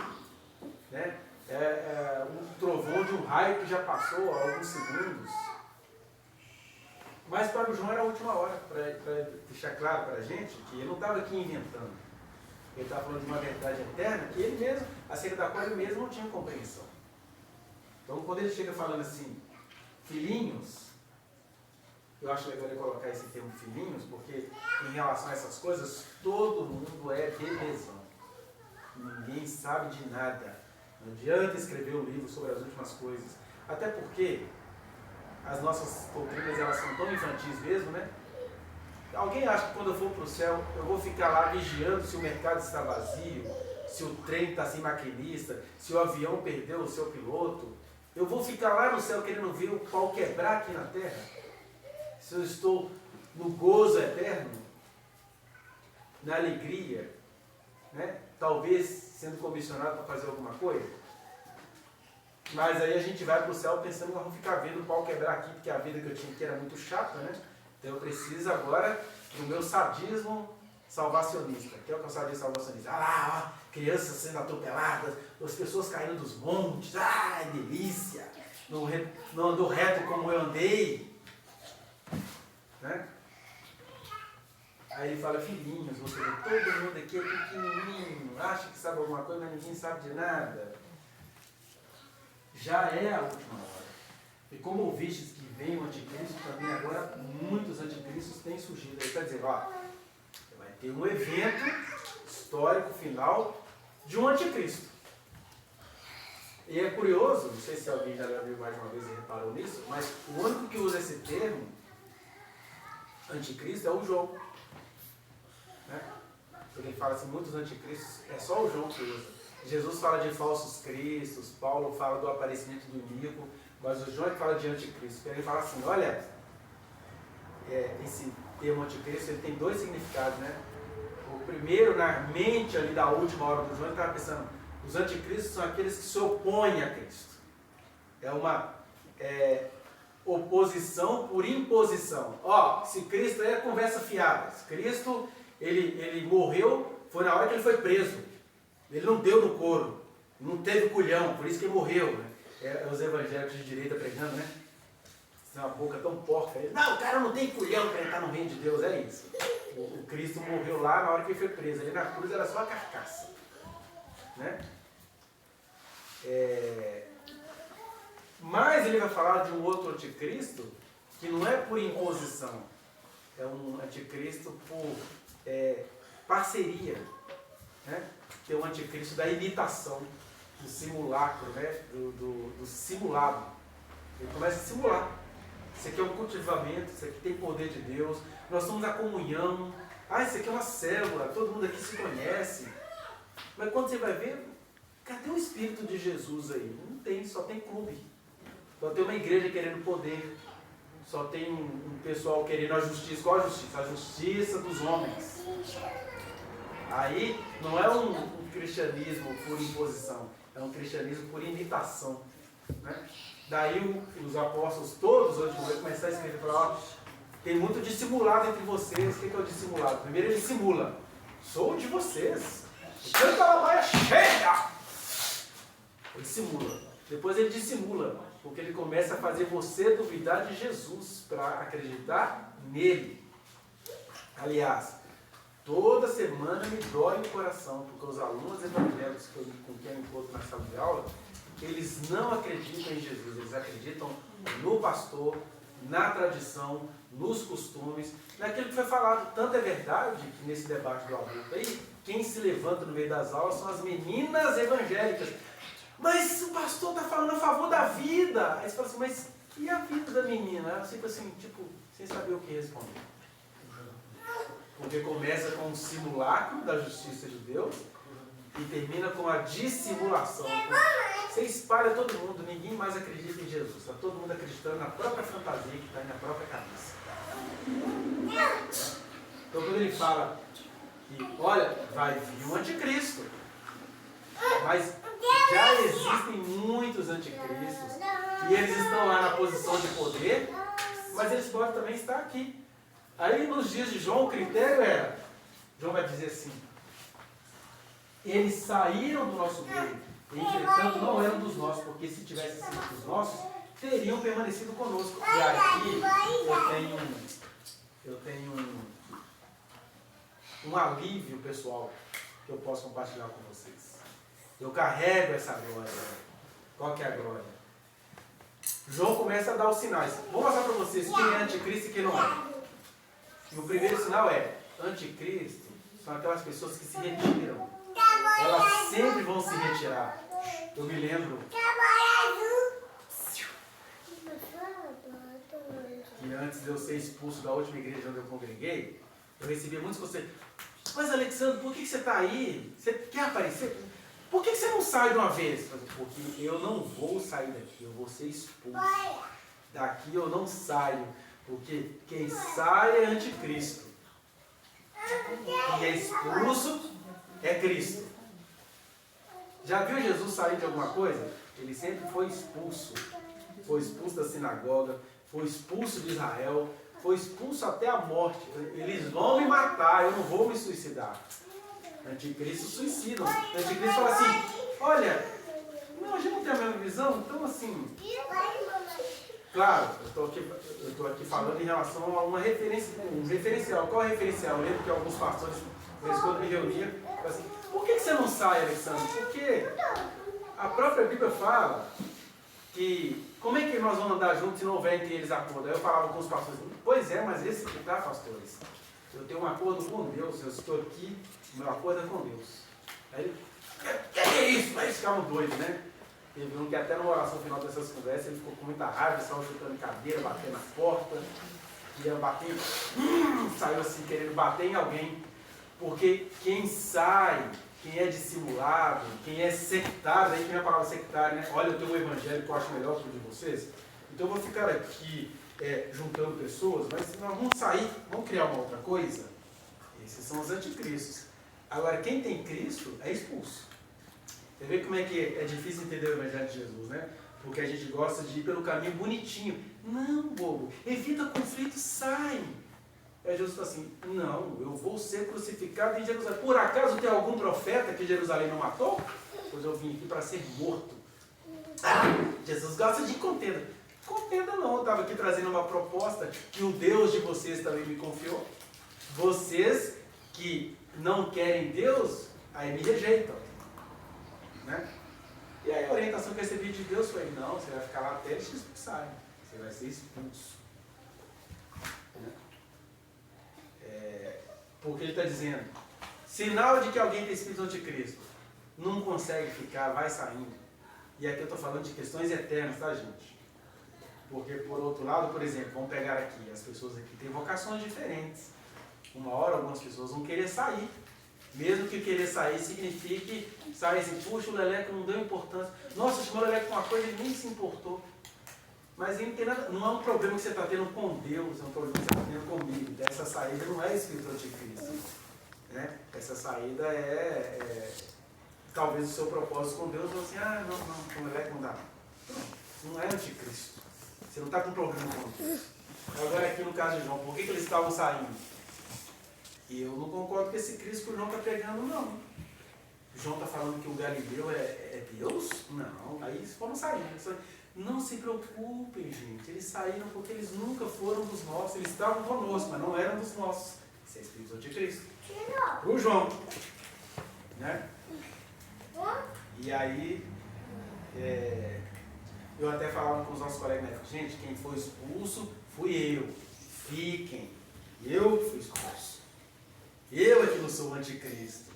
Né? É um trovão de um raio que já passou há alguns segundos. Mas para o João era a última hora, para deixar claro para a gente que ele não estava aqui inventando. Ele estava falando de uma verdade eterna que ele mesmo, acerca da qual ele mesmo não tinha compreensão. Então quando ele chega falando assim, filhinhos, eu acho legal ele colocar esse termo filhinhos, porque em relação a essas coisas, todo mundo é bebezão. Ninguém sabe de nada. Não adianta escrever um livro sobre as últimas coisas. Até porque as nossas doutrinas elas são tão infantis mesmo, né? Alguém acha que quando eu for para o céu, eu vou ficar lá vigiando se o mercado está vazio, se o trem está sem maquinista, se o avião perdeu o seu piloto? Eu vou ficar lá no céu querendo ver o pau quebrar aqui na terra? Se eu estou no gozo eterno, na alegria, né? Talvez sendo comissionado para fazer alguma coisa. Mas aí a gente vai para o céu pensando que nós vamos ficar vendo o pau quebrar aqui, porque a vida que eu tinha aqui era muito chata, né? Então eu preciso agora do meu sadismo salvacionista. Que é o que é o sadismo salvacionista? Ah lá, ó, crianças sendo atropeladas, as pessoas caindo dos montes, delícia! Não andou reto como eu andei. Né? Aí ele fala, filhinhos, você vê, todo mundo aqui é pequenininho, acha que sabe alguma coisa, mas ninguém sabe de nada. Já é a última hora. E como ouvistes que vem o anticristo, também agora muitos anticristos têm surgido. Aí está dizendo, ó, vai ter um evento histórico final de um anticristo. E é curioso, não sei se alguém já viu mais uma vez e reparou nisso, mas o único que usa esse termo, anticristo, é o João. Né? Ele fala assim, muitos anticristos, é só o João que usa. Jesus fala de falsos cristos, Paulo fala do aparecimento do inimigo, mas o João é que fala de anticristo. Ele fala assim, olha, esse termo anticristo ele tem dois significados, né? O primeiro, na mente ali da última hora do João, ele estava pensando, os anticristos são aqueles que se opõem a Cristo. oposição por imposição. Ó, se Cristo é conversa fiada. Se Cristo, ele morreu, foi na hora que ele foi preso. Ele não deu no couro, não teve culhão, por isso que ele morreu. Né? Os evangélicos de direita pregando, né? Tem uma boca tão porca. Não, o cara não tem culhão para entrar no reino de Deus, é isso. O Cristo morreu lá na hora que ele foi preso. Ali na cruz era só a carcaça. Né? Mas ele vai falar de um outro anticristo que não é por imposição, é um anticristo por parceria, né? Que é o anticristo da imitação, do simulacro, né? do simulado. Ele começa a simular. Isso aqui é um cultivamento, isso aqui tem poder de Deus, nós somos a comunhão, isso aqui é uma célula, todo mundo aqui se conhece. Mas quando você vai ver, cadê o Espírito de Jesus aí? Não tem, só tem clube. Só tem uma igreja querendo poder. Só tem um pessoal querendo a justiça. Qual a justiça? A justiça dos homens. Aí não é um cristianismo por imposição, é um cristianismo por imitação. Né? Daí os apóstolos todos hoje vão começar a escrever e falar, tem muito dissimulado entre vocês. O que é o dissimulado? Primeiro ele simula. Sou de vocês. Canta a laia cheia! Ele dissimula. Depois ele dissimula, porque ele começa a fazer você duvidar de Jesus para acreditar nele. Aliás, toda semana me dói o coração, porque os alunos evangélicos com quem eu encontro na sala de aula, eles não acreditam em Jesus, eles acreditam no pastor, na tradição, nos costumes, naquilo que foi falado. Tanto é verdade que nesse debate do aborto aí, quem se levanta no meio das aulas são as meninas evangélicas. Mas o pastor está falando a favor da vida. Aí você fala assim, mas e a vida da menina? Ela fica assim, sem saber o que responder. Porque começa com um simulacro da justiça de Deus e termina com a dissimulação. Você espalha todo mundo, ninguém mais acredita em Jesus. Está todo mundo acreditando na própria fantasia que está aí na própria cabeça. Então quando ele fala que, olha, vai vir um anticristo, mas já existem muitos anticristos e eles estão lá na posição de poder, mas eles podem também estar aqui. Aí nos dias de João o critério era, João vai dizer assim, eles saíram do nosso meio, entretanto não eram dos nossos, porque se tivessem sido dos nossos, teriam permanecido conosco. E aqui eu tenho um alívio pessoal que eu posso compartilhar com vocês. Eu carrego essa glória. Qual que é a glória? João começa a dar os sinais. Vou mostrar para vocês quem é anticristo e quem não é. E o primeiro sinal é, anticristo são aquelas pessoas que se retiram. Elas sempre vão se retirar. Eu me lembro que antes de eu ser expulso da última igreja onde eu congreguei, eu recebia muitos conselhos. Mas Alexandre, por que você está aí? Você quer aparecer? Por que você não sai de uma vez? Porque eu não vou sair daqui, eu vou ser expulso. Daqui eu não saio, porque quem sai é anticristo. Quem é expulso é Cristo. Já viu Jesus sair de alguma coisa? Ele sempre foi expulso. Foi expulso da sinagoga, foi expulso de Israel, foi expulso até a morte. Eles vão me matar, eu não vou me suicidar. Anticristo suicida. Anticristo fala assim, olha, não, a gente não tem a mesma visão, então assim... Claro, eu estou aqui falando em relação a uma referência, um referencial. Qual é o referencial? Eu lembro que alguns pastores, quando me reuniam, falaram assim, por que você não sai, Alexandre? Porque a própria Bíblia fala que como é que nós vamos andar juntos se não houver entre eles acordo? Aí eu falava com os pastores, pois é, mas esse que tá, pastores, eu tenho um acordo com Deus, eu estou aqui, meu acordo é com Deus. Aí ele, que é isso? Aí eles ficavam doidos, né? Teve um que até na oração final dessas conversas, ele ficou com muita raiva, saiu chutando cadeira, batendo na porta, ia bater, saiu assim querendo bater em alguém, porque quem sai, quem é dissimulado, quem é sectário, aí que é a palavra sectário, né? Olha, eu tenho um evangelho que eu acho melhor que o de vocês, então eu vou ficar aqui juntando pessoas, mas nós vamos sair, vamos criar uma outra coisa. Esses são os anticristos. Agora, quem tem Cristo é expulso. Você vê como é que é difícil entender o evangelho de Jesus, né? Porque a gente gosta de ir pelo caminho bonitinho. Não, bobo, evita conflito, sai. Aí Jesus fala assim, não, eu vou ser crucificado em Jerusalém. Por acaso tem algum profeta que Jerusalém não matou? Pois eu vim aqui para ser morto. Jesus gosta de contenda. Contenda não, eu estava aqui trazendo uma proposta que o Deus de vocês também me confiou. Vocês que não querem Deus, aí me rejeitam. Né? E aí a orientação que eu recebi de Deus foi, não, você vai ficar lá até eles te expulsarem. Você vai ser expulso. Porque ele está dizendo, sinal de que alguém tem espírito anticristo, não consegue ficar, vai saindo. E aqui eu estou falando de questões eternas, tá, gente? Porque, por outro lado, por exemplo, vamos pegar aqui, as pessoas aqui têm vocações diferentes. Uma hora, algumas pessoas vão querer sair. Mesmo que querer sair signifique sair assim, puxa, o Leleco não deu importância. Nossa, chamou o Leleco com uma coisa e nem se importou. Mas não tem nada, não é um problema que você está tendo com Deus, é um problema que você está tendo comigo. Essa saída não é espírito anticristo. Né? Essa saída talvez o seu propósito com Deus, assim, não, com o Leleco não dá. Não é anticristo. Você não está com problema com Deus. Agora aqui no caso de João, por que eles estavam saindo? E eu não concordo com esse Cristo que o João está pregando, não. João está falando que o Galileu é Deus? Não, aí eles foram saindo. Não se preocupem, gente. Eles saíram porque eles nunca foram dos nossos. Eles estavam conosco, mas não eram dos nossos. Isso é Espírito de Cristo. O João. Né? E aí, eu até falava com os nossos colegas, né? Gente, quem foi expulso fui eu. Fiquem. Eu fui expulso. Eu é que não sou o anticristo.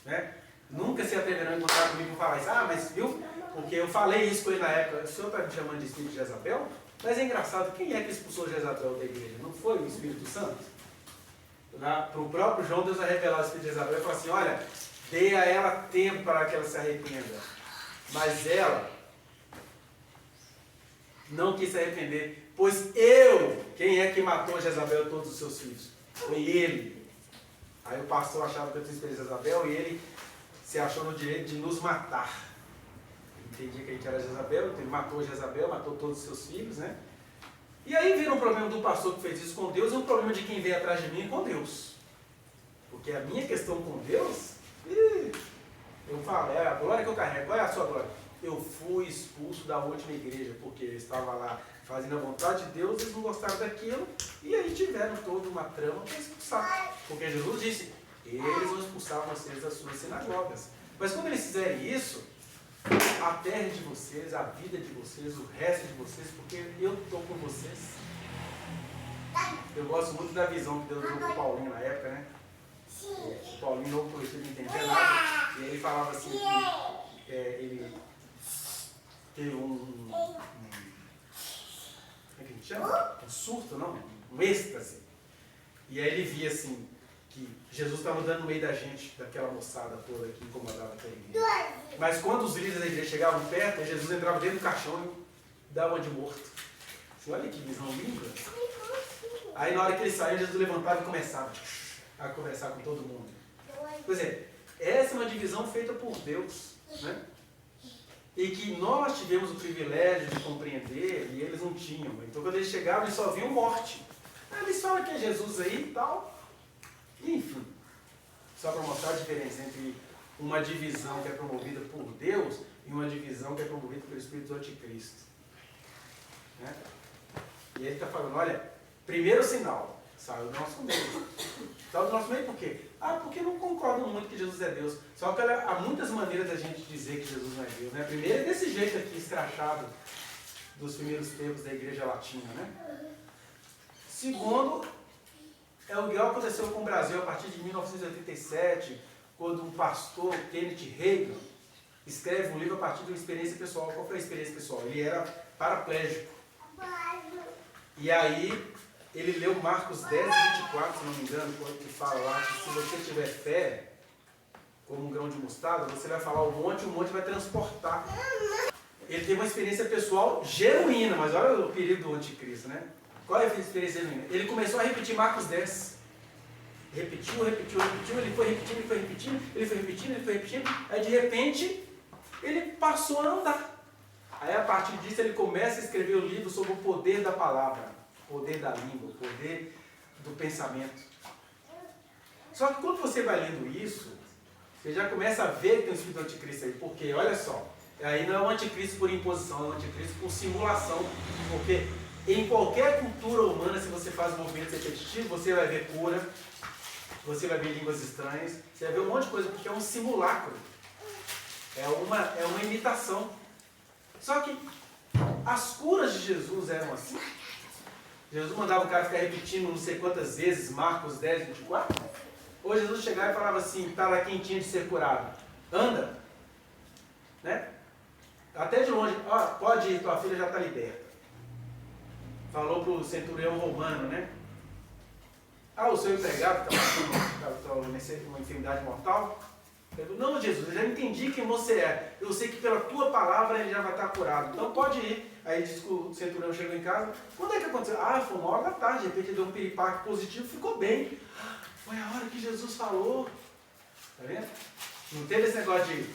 Né? Nunca se atreverão a encontrar comigo e falar isso. Mas viu? Porque eu falei isso com ele na época. O senhor está me chamando de espírito de Jezabel? Mas é engraçado, quem é que expulsou Jezabel da igreja? Não foi o Espírito Santo? Para o próprio João, Deus vai revelar o espírito de Jezabel e falar assim, olha, dê a ela tempo para que ela se arrependa. Mas ela não quis se arrepender. Pois quem é que matou Jezabel e todos os seus filhos? Foi ele. Aí o pastor achava que eu tinha espírito de Jezabel e ele se achou no direito de nos matar. Entendia que a gente era Jezabel, então ele matou Jezabel, matou todos os seus filhos, né? E aí vira um problema do pastor que fez isso com Deus e um problema de quem veio atrás de mim com Deus. Porque a minha questão com Deus, eu falo, é a glória que eu carrego. Qual é a sua glória? Eu fui expulso da última igreja, porque eu estava lá fazendo a vontade de Deus, eles não gostaram daquilo, e aí tiveram toda uma trama para expulsar. Porque Jesus disse, eles vão expulsar vocês das suas sinagogas. Mas quando eles fizerem isso, a terra de vocês, a vida de vocês, o resto de vocês, porque eu estou com vocês. Eu gosto muito da visão que Deus deu para o Paulinho na época, né? O Paulinho não conhecia, não entendia nada. E ele falava assim que ele teve como é que a gente chama? Um surto, não? Um êxtase. E aí ele via assim, que Jesus estava andando no meio da gente, daquela moçada toda que incomodava aquela igreja. Mas quando os líderes da igreja chegavam perto, Jesus entrava dentro do caixão e dava uma de morto. Assim, olha que visão linda. Aí na hora que ele saiu, Jesus levantava e começava a conversar com todo mundo. Pois é, essa é uma divisão feita por Deus, né? E que nós tivemos o privilégio de compreender e eles não tinham. Então quando eles chegavam, eles só viam morte. Aí eles falam que é Jesus aí e tal. Enfim, só para mostrar a diferença entre uma divisão que é promovida por Deus e uma divisão que é promovida pelo Espírito do Anticristo. Né? E ele está falando, olha, primeiro sinal, saiu do nosso meio. Saiu do nosso meio por quê? Porque não concordam muito que Jesus é Deus. Só que há muitas maneiras da gente dizer que Jesus não é Deus. Né? Primeiro é desse jeito aqui, escrachado, dos primeiros tempos da igreja latina. Né? Segundo, é o que aconteceu com o Brasil a partir de 1987, quando um pastor, Kenneth Reagan, escreve um livro a partir de uma experiência pessoal. Qual foi a experiência pessoal? Ele era paraplégico. E aí, ele leu Marcos 10, 24, se não me engano, que fala lá que se você tiver fé, como um grão de mostarda, você vai falar o monte vai transportar. Ele teve uma experiência pessoal genuína, mas olha o perigo do anticristo, né? Qual é a experiência genuína? Ele começou a repetir Marcos 10. Repetiu, ele foi repetindo, aí de repente, ele passou a andar. Aí a partir disso ele começa a escrever o livro sobre o poder da palavra, o poder da língua, o poder do pensamento. Só que quando você vai lendo isso, você já começa a ver que tem um espírito anticristo aí. Porque, olha só, aí não é um anticristo por imposição, é um anticristo por simulação. Porque em qualquer cultura humana, se você faz movimentos repetitivos, você vai ver cura, você vai ver línguas estranhas, você vai ver um monte de coisa, porque é um simulacro. É uma imitação. Só que as curas de Jesus eram assim. Jesus mandava o cara ficar repetindo não sei quantas vezes, Marcos 10, 24. Ou Jesus chegava e falava assim, estava quentinho de ser curado. Anda. Né? Até de longe, ó, pode ir, tua filha já está liberta. Falou para o centurião romano, né? O seu empregado está com uma enfermidade mortal. Ele falou, não, Jesus, eu já entendi quem você é. Eu sei que pela tua palavra ele já vai estar curado. Então pode ir. Aí diz que o centurião chegou em casa. Quando é que aconteceu? Foi 1h da tarde. De repente deu um piripaque positivo, ficou bem. Foi a hora que Jesus falou. Tá vendo? Não teve esse negócio de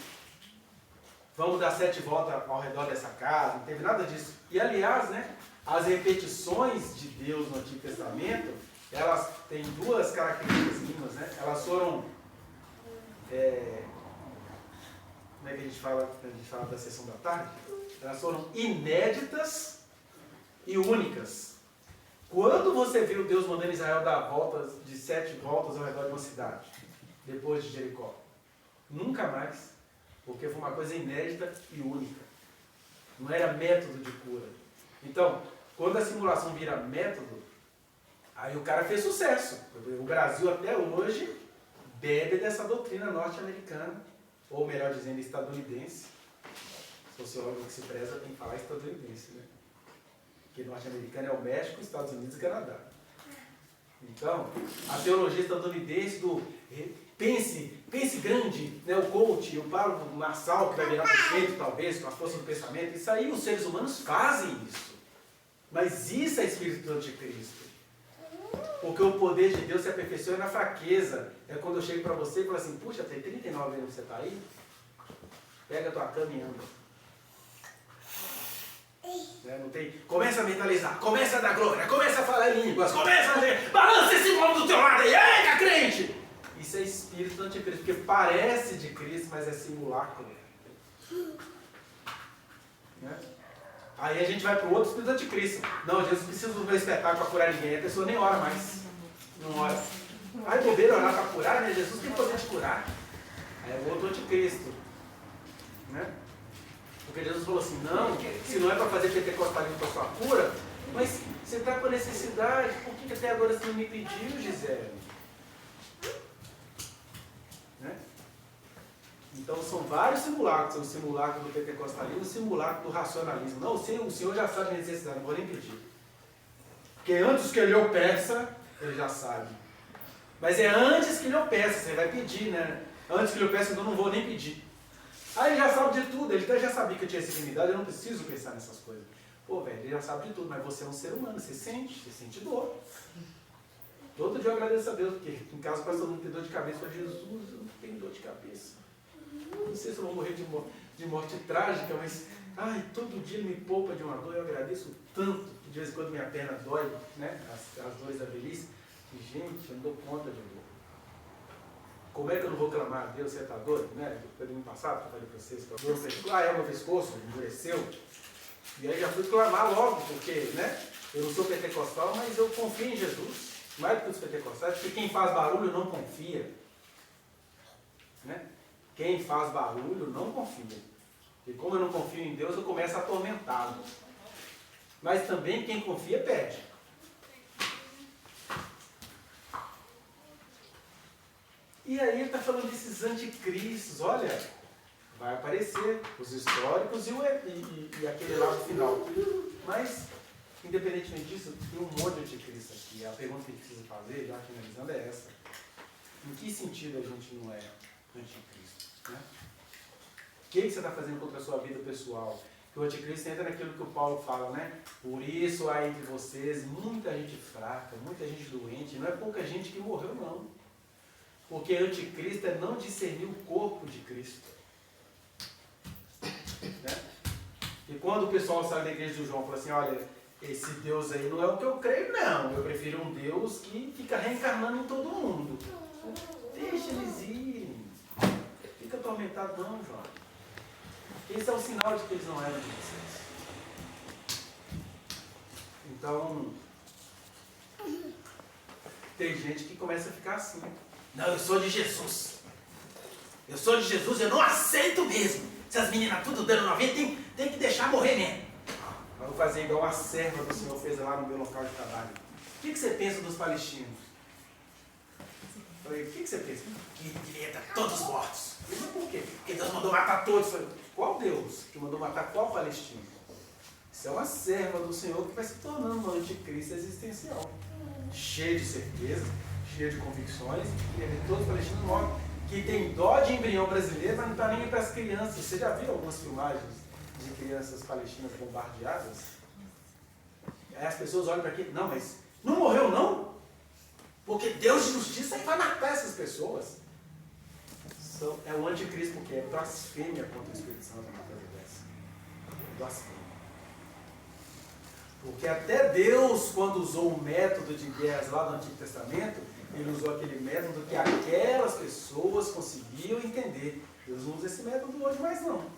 vamos dar 7 voltas ao redor dessa casa. Não teve nada disso. E aliás, né? As repetições de Deus no Antigo Testamento, elas têm 2 características mínimas, né? Elas foram... como é que a gente fala da sessão da tarde? Elas foram inéditas e únicas. Quando você viu Deus mandando Israel dar voltas de 7 voltas ao redor de uma cidade, depois de Jericó? Nunca mais, porque foi uma coisa inédita e única. Não era método de cura. Então, quando a simulação vira método, aí o cara fez sucesso. O Brasil até hoje bebe dessa doutrina norte-americana, ou melhor dizendo, estadunidense. Sociólogo que se preza tem que falar estadunidense, né? Porque norte-americano é o México, Estados Unidos e Canadá. Então, a teologia estadunidense do pense grande, né? O coach, o Paulo Marçal, que vai virar prefeito talvez, com a força do pensamento, isso aí os seres humanos fazem isso. Mas isso é espírito do anticristo. Porque o poder de Deus se aperfeiçoa na fraqueza. É quando eu chego para você e falo assim, puxa, tem 39 anos que você está aí? Pega a tua cama e anda. Não tem... Começa a mentalizar, começa a dar glória, começa a falar em línguas, começa a dizer, balança esse nome do teu lado aí, eita crente! Isso é espírito do anticristo, porque parece de Cristo, mas é simulacro. Né? Aí a gente vai para o outro espírito do anticristo. Não, Jesus precisa do meu espetáculo para curar ninguém. A pessoa nem ora mais. Não ora. Aí bobeira orar para curar, né? Jesus tem poder de curar. Aí é o outro anticristo. Né? Porque Jesus falou assim, não, se não é para fazer pentecostalismo para sua cura, mas você está com necessidade, por que até agora você não me pediu, Gisele? Né? Então são vários simulacros, o simulacro do pentecostalismo, o simulacro do racionalismo. Não, o Senhor já sabe a necessidade, não vou nem pedir. Porque antes que ele eu peça, ele já sabe. Mas é antes que ele eu peça, você vai pedir, né? Antes que ele eu peça, então eu não vou nem pedir. Aí ele já sabe de tudo, ele já sabia que eu tinha essa enfermidade, eu não preciso pensar nessas coisas. Pô, velho, ele já sabe de tudo, mas você é um ser humano, você sente dor. Todo dia eu agradeço a Deus, porque em casa o pastor não tem dor de cabeça, eu falo, Jesus, eu não tenho dor de cabeça. Não sei se eu vou morrer de morte trágica, mas todo dia ele me poupa de uma dor, eu agradeço tanto, de vez em quando minha perna dói, né? As dores da velhice, e gente, eu não dou conta de dor. Como é que eu não vou clamar a Deus, você está doido? Né? Foi domingo passado que eu falei para vocês, que a dor fez, meu pescoço endureceu. E aí já fui clamar logo, porque, né? Eu não sou pentecostal, mas eu confio em Jesus. Mais do que os pentecostais, porque quem faz barulho não confia. Né? Quem faz barulho não confia. E como eu não confio em Deus, eu começo a atormentá-lo. Mas também quem confia pede. E aí ele está falando desses anticristos. Olha, vai aparecer os históricos e aquele lá no final. Mas, independentemente disso, tem um monte de anticristo aqui. A pergunta que a gente precisa fazer, já finalizando, é essa. Em que sentido a gente não é anticristo? Né? O que você está fazendo contra a sua vida pessoal? Que o anticristo entra naquilo que o Paulo fala, né? Por isso há entre vocês muita gente fraca, muita gente doente. Não é pouca gente que morreu, não. Porque anticristo é não discernir o corpo de Cristo. Né? E quando quando o pessoal sai da igreja do João e fala assim, olha, esse Deus aí não é o que eu creio, não. Eu prefiro um Deus que fica reencarnando em todo mundo. Deixa eles irem. Fica atormentado não, João. Esse é o sinal de que eles não eram de vocês. Então, tem gente que começa a ficar assim. Não, eu sou de Jesus. Eu sou de Jesus, eu não aceito mesmo. Se as meninas tudo dando 90, tem que deixar morrer mesmo. Eu vou fazer igual a serva do Senhor fez lá no meu local de trabalho. O que você pensa dos palestinos? Eu falei, o que você pensa? Que devia estar todos mortos. Eu falei, por quê? Porque Deus mandou matar todos. Eu falei, qual Deus que mandou matar qual palestino? Isso é uma serva do Senhor que vai se tornando um anticristo existencial. Cheio de certeza, cheio de convicções, que deve todos os palestinos mortos, que tem dó de embrião brasileiro, mas não está nem para as crianças. Você já viu algumas filmagens de crianças palestinas bombardeadas? Aí as pessoas olham para aqui, não, mas não morreu não? Porque Deus de justiça vai matar essas pessoas. É o anticristo, porque é blasfêmia contra o Espírito Santo, uma coisa dessa. É blasfêmia. Porque até Deus, quando usou o método de guerras lá do Antigo Testamento, ele usou aquele método que aquelas pessoas conseguiam entender. Deus não usa esse método hoje mais não.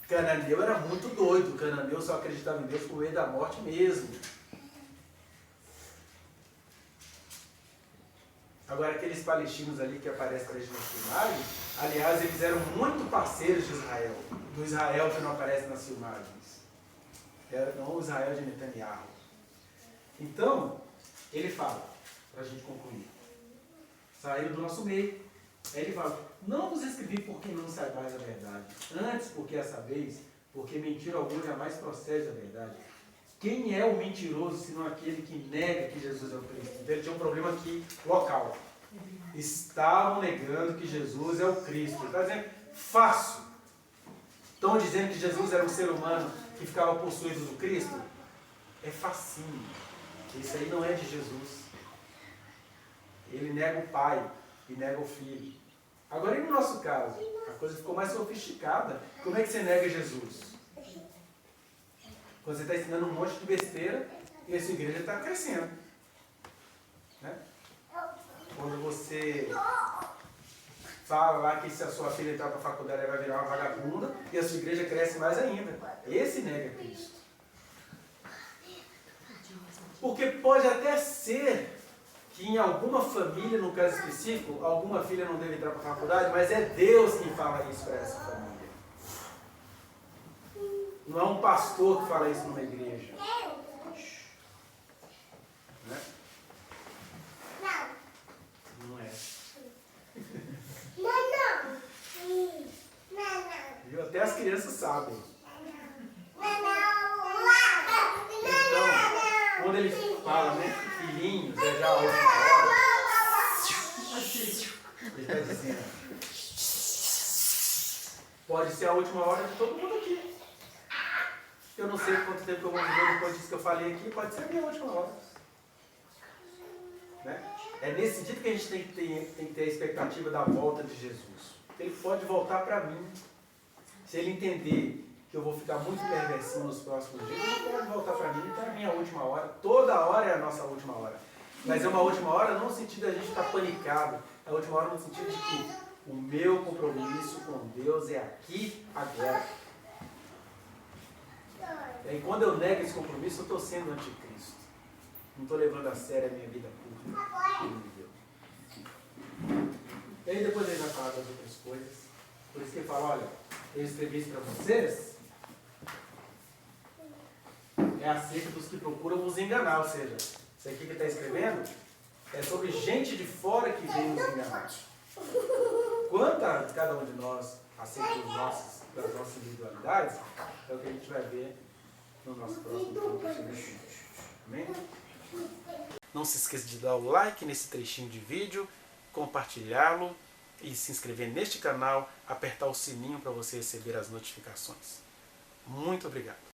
Cananeu era muito doido. Cananeu só acreditava em Deus por meio da morte mesmo. Agora, aqueles palestinos ali que aparecem para a gente nas filmagens, aliás, eles eram muito parceiros de Israel, do Israel que não aparece nas filmagens. Era não o Israel de Netanyahu. Então, ele fala, para a gente concluir, saiu do nosso meio. Aí ele fala, não vos escrevi porque não saibais a verdade, antes porque a sabeis, porque mentira alguma jamais procede da verdade. Quem é o mentiroso, senão aquele que nega que Jesus é o Cristo? Então ele tinha um problema aqui, local. Estavam negando que Jesus é o Cristo. Ele está dizendo, fácil. Estão dizendo que Jesus era um ser humano que ficava possuído do Cristo? É facinho. Isso aí não é de Jesus. Ele nega o Pai e nega o Filho. Agora, e no nosso caso? A coisa ficou mais sofisticada. Como é que você nega Jesus? Quando você está ensinando um monte de besteira e a sua igreja está crescendo. Né? Quando você fala lá que se a sua filha entrar para a faculdade ela vai virar uma vagabunda e a sua igreja cresce mais ainda. Esse nega Cristo. Porque pode até ser que em alguma família, no caso específico, alguma filha não deve entrar para a faculdade, mas é Deus quem fala isso para essa família. Não é um pastor que fala isso numa igreja. Né? Não é. Viu? Até as crianças sabem. Então, quando ele fala, né, filhinhos, é já a última hora, ele está dizendo, pode ser a última hora de todo mundo aqui. Eu não sei quanto tempo eu vou viver depois disso que eu falei aqui, pode ser a minha última hora. Né? É nesse sentido que a gente tem que ter a expectativa da volta de Jesus. Ele pode voltar para mim. Se ele entender que eu vou ficar muito perversinho nos próximos dias, ele pode voltar para mim, então é a minha última hora. Toda hora é a nossa última hora. Mas é uma última hora não no sentido de a gente estar panicado, é a última hora no sentido de que o meu compromisso com Deus é aqui, agora. E aí, quando eu nego esse compromisso, eu estou sendo anticristo. Não estou levando a sério a minha vida pública. E aí depois ele vai falar das outras coisas. Por isso que ele fala, olha, eu escrevi isso para vocês, é acerca dos que procuram nos enganar. Ou seja, isso aqui que ele está escrevendo é sobre gente de fora que vem nos enganar. Quanto a cada um de nós acerca das nossas individualidades, é o que a gente vai ver no nosso próximo vídeo. Amém? Não se esqueça de dar o like nesse trechinho de vídeo, compartilhá-lo e se inscrever neste canal, apertar o sininho para você receber as notificações. Muito obrigado.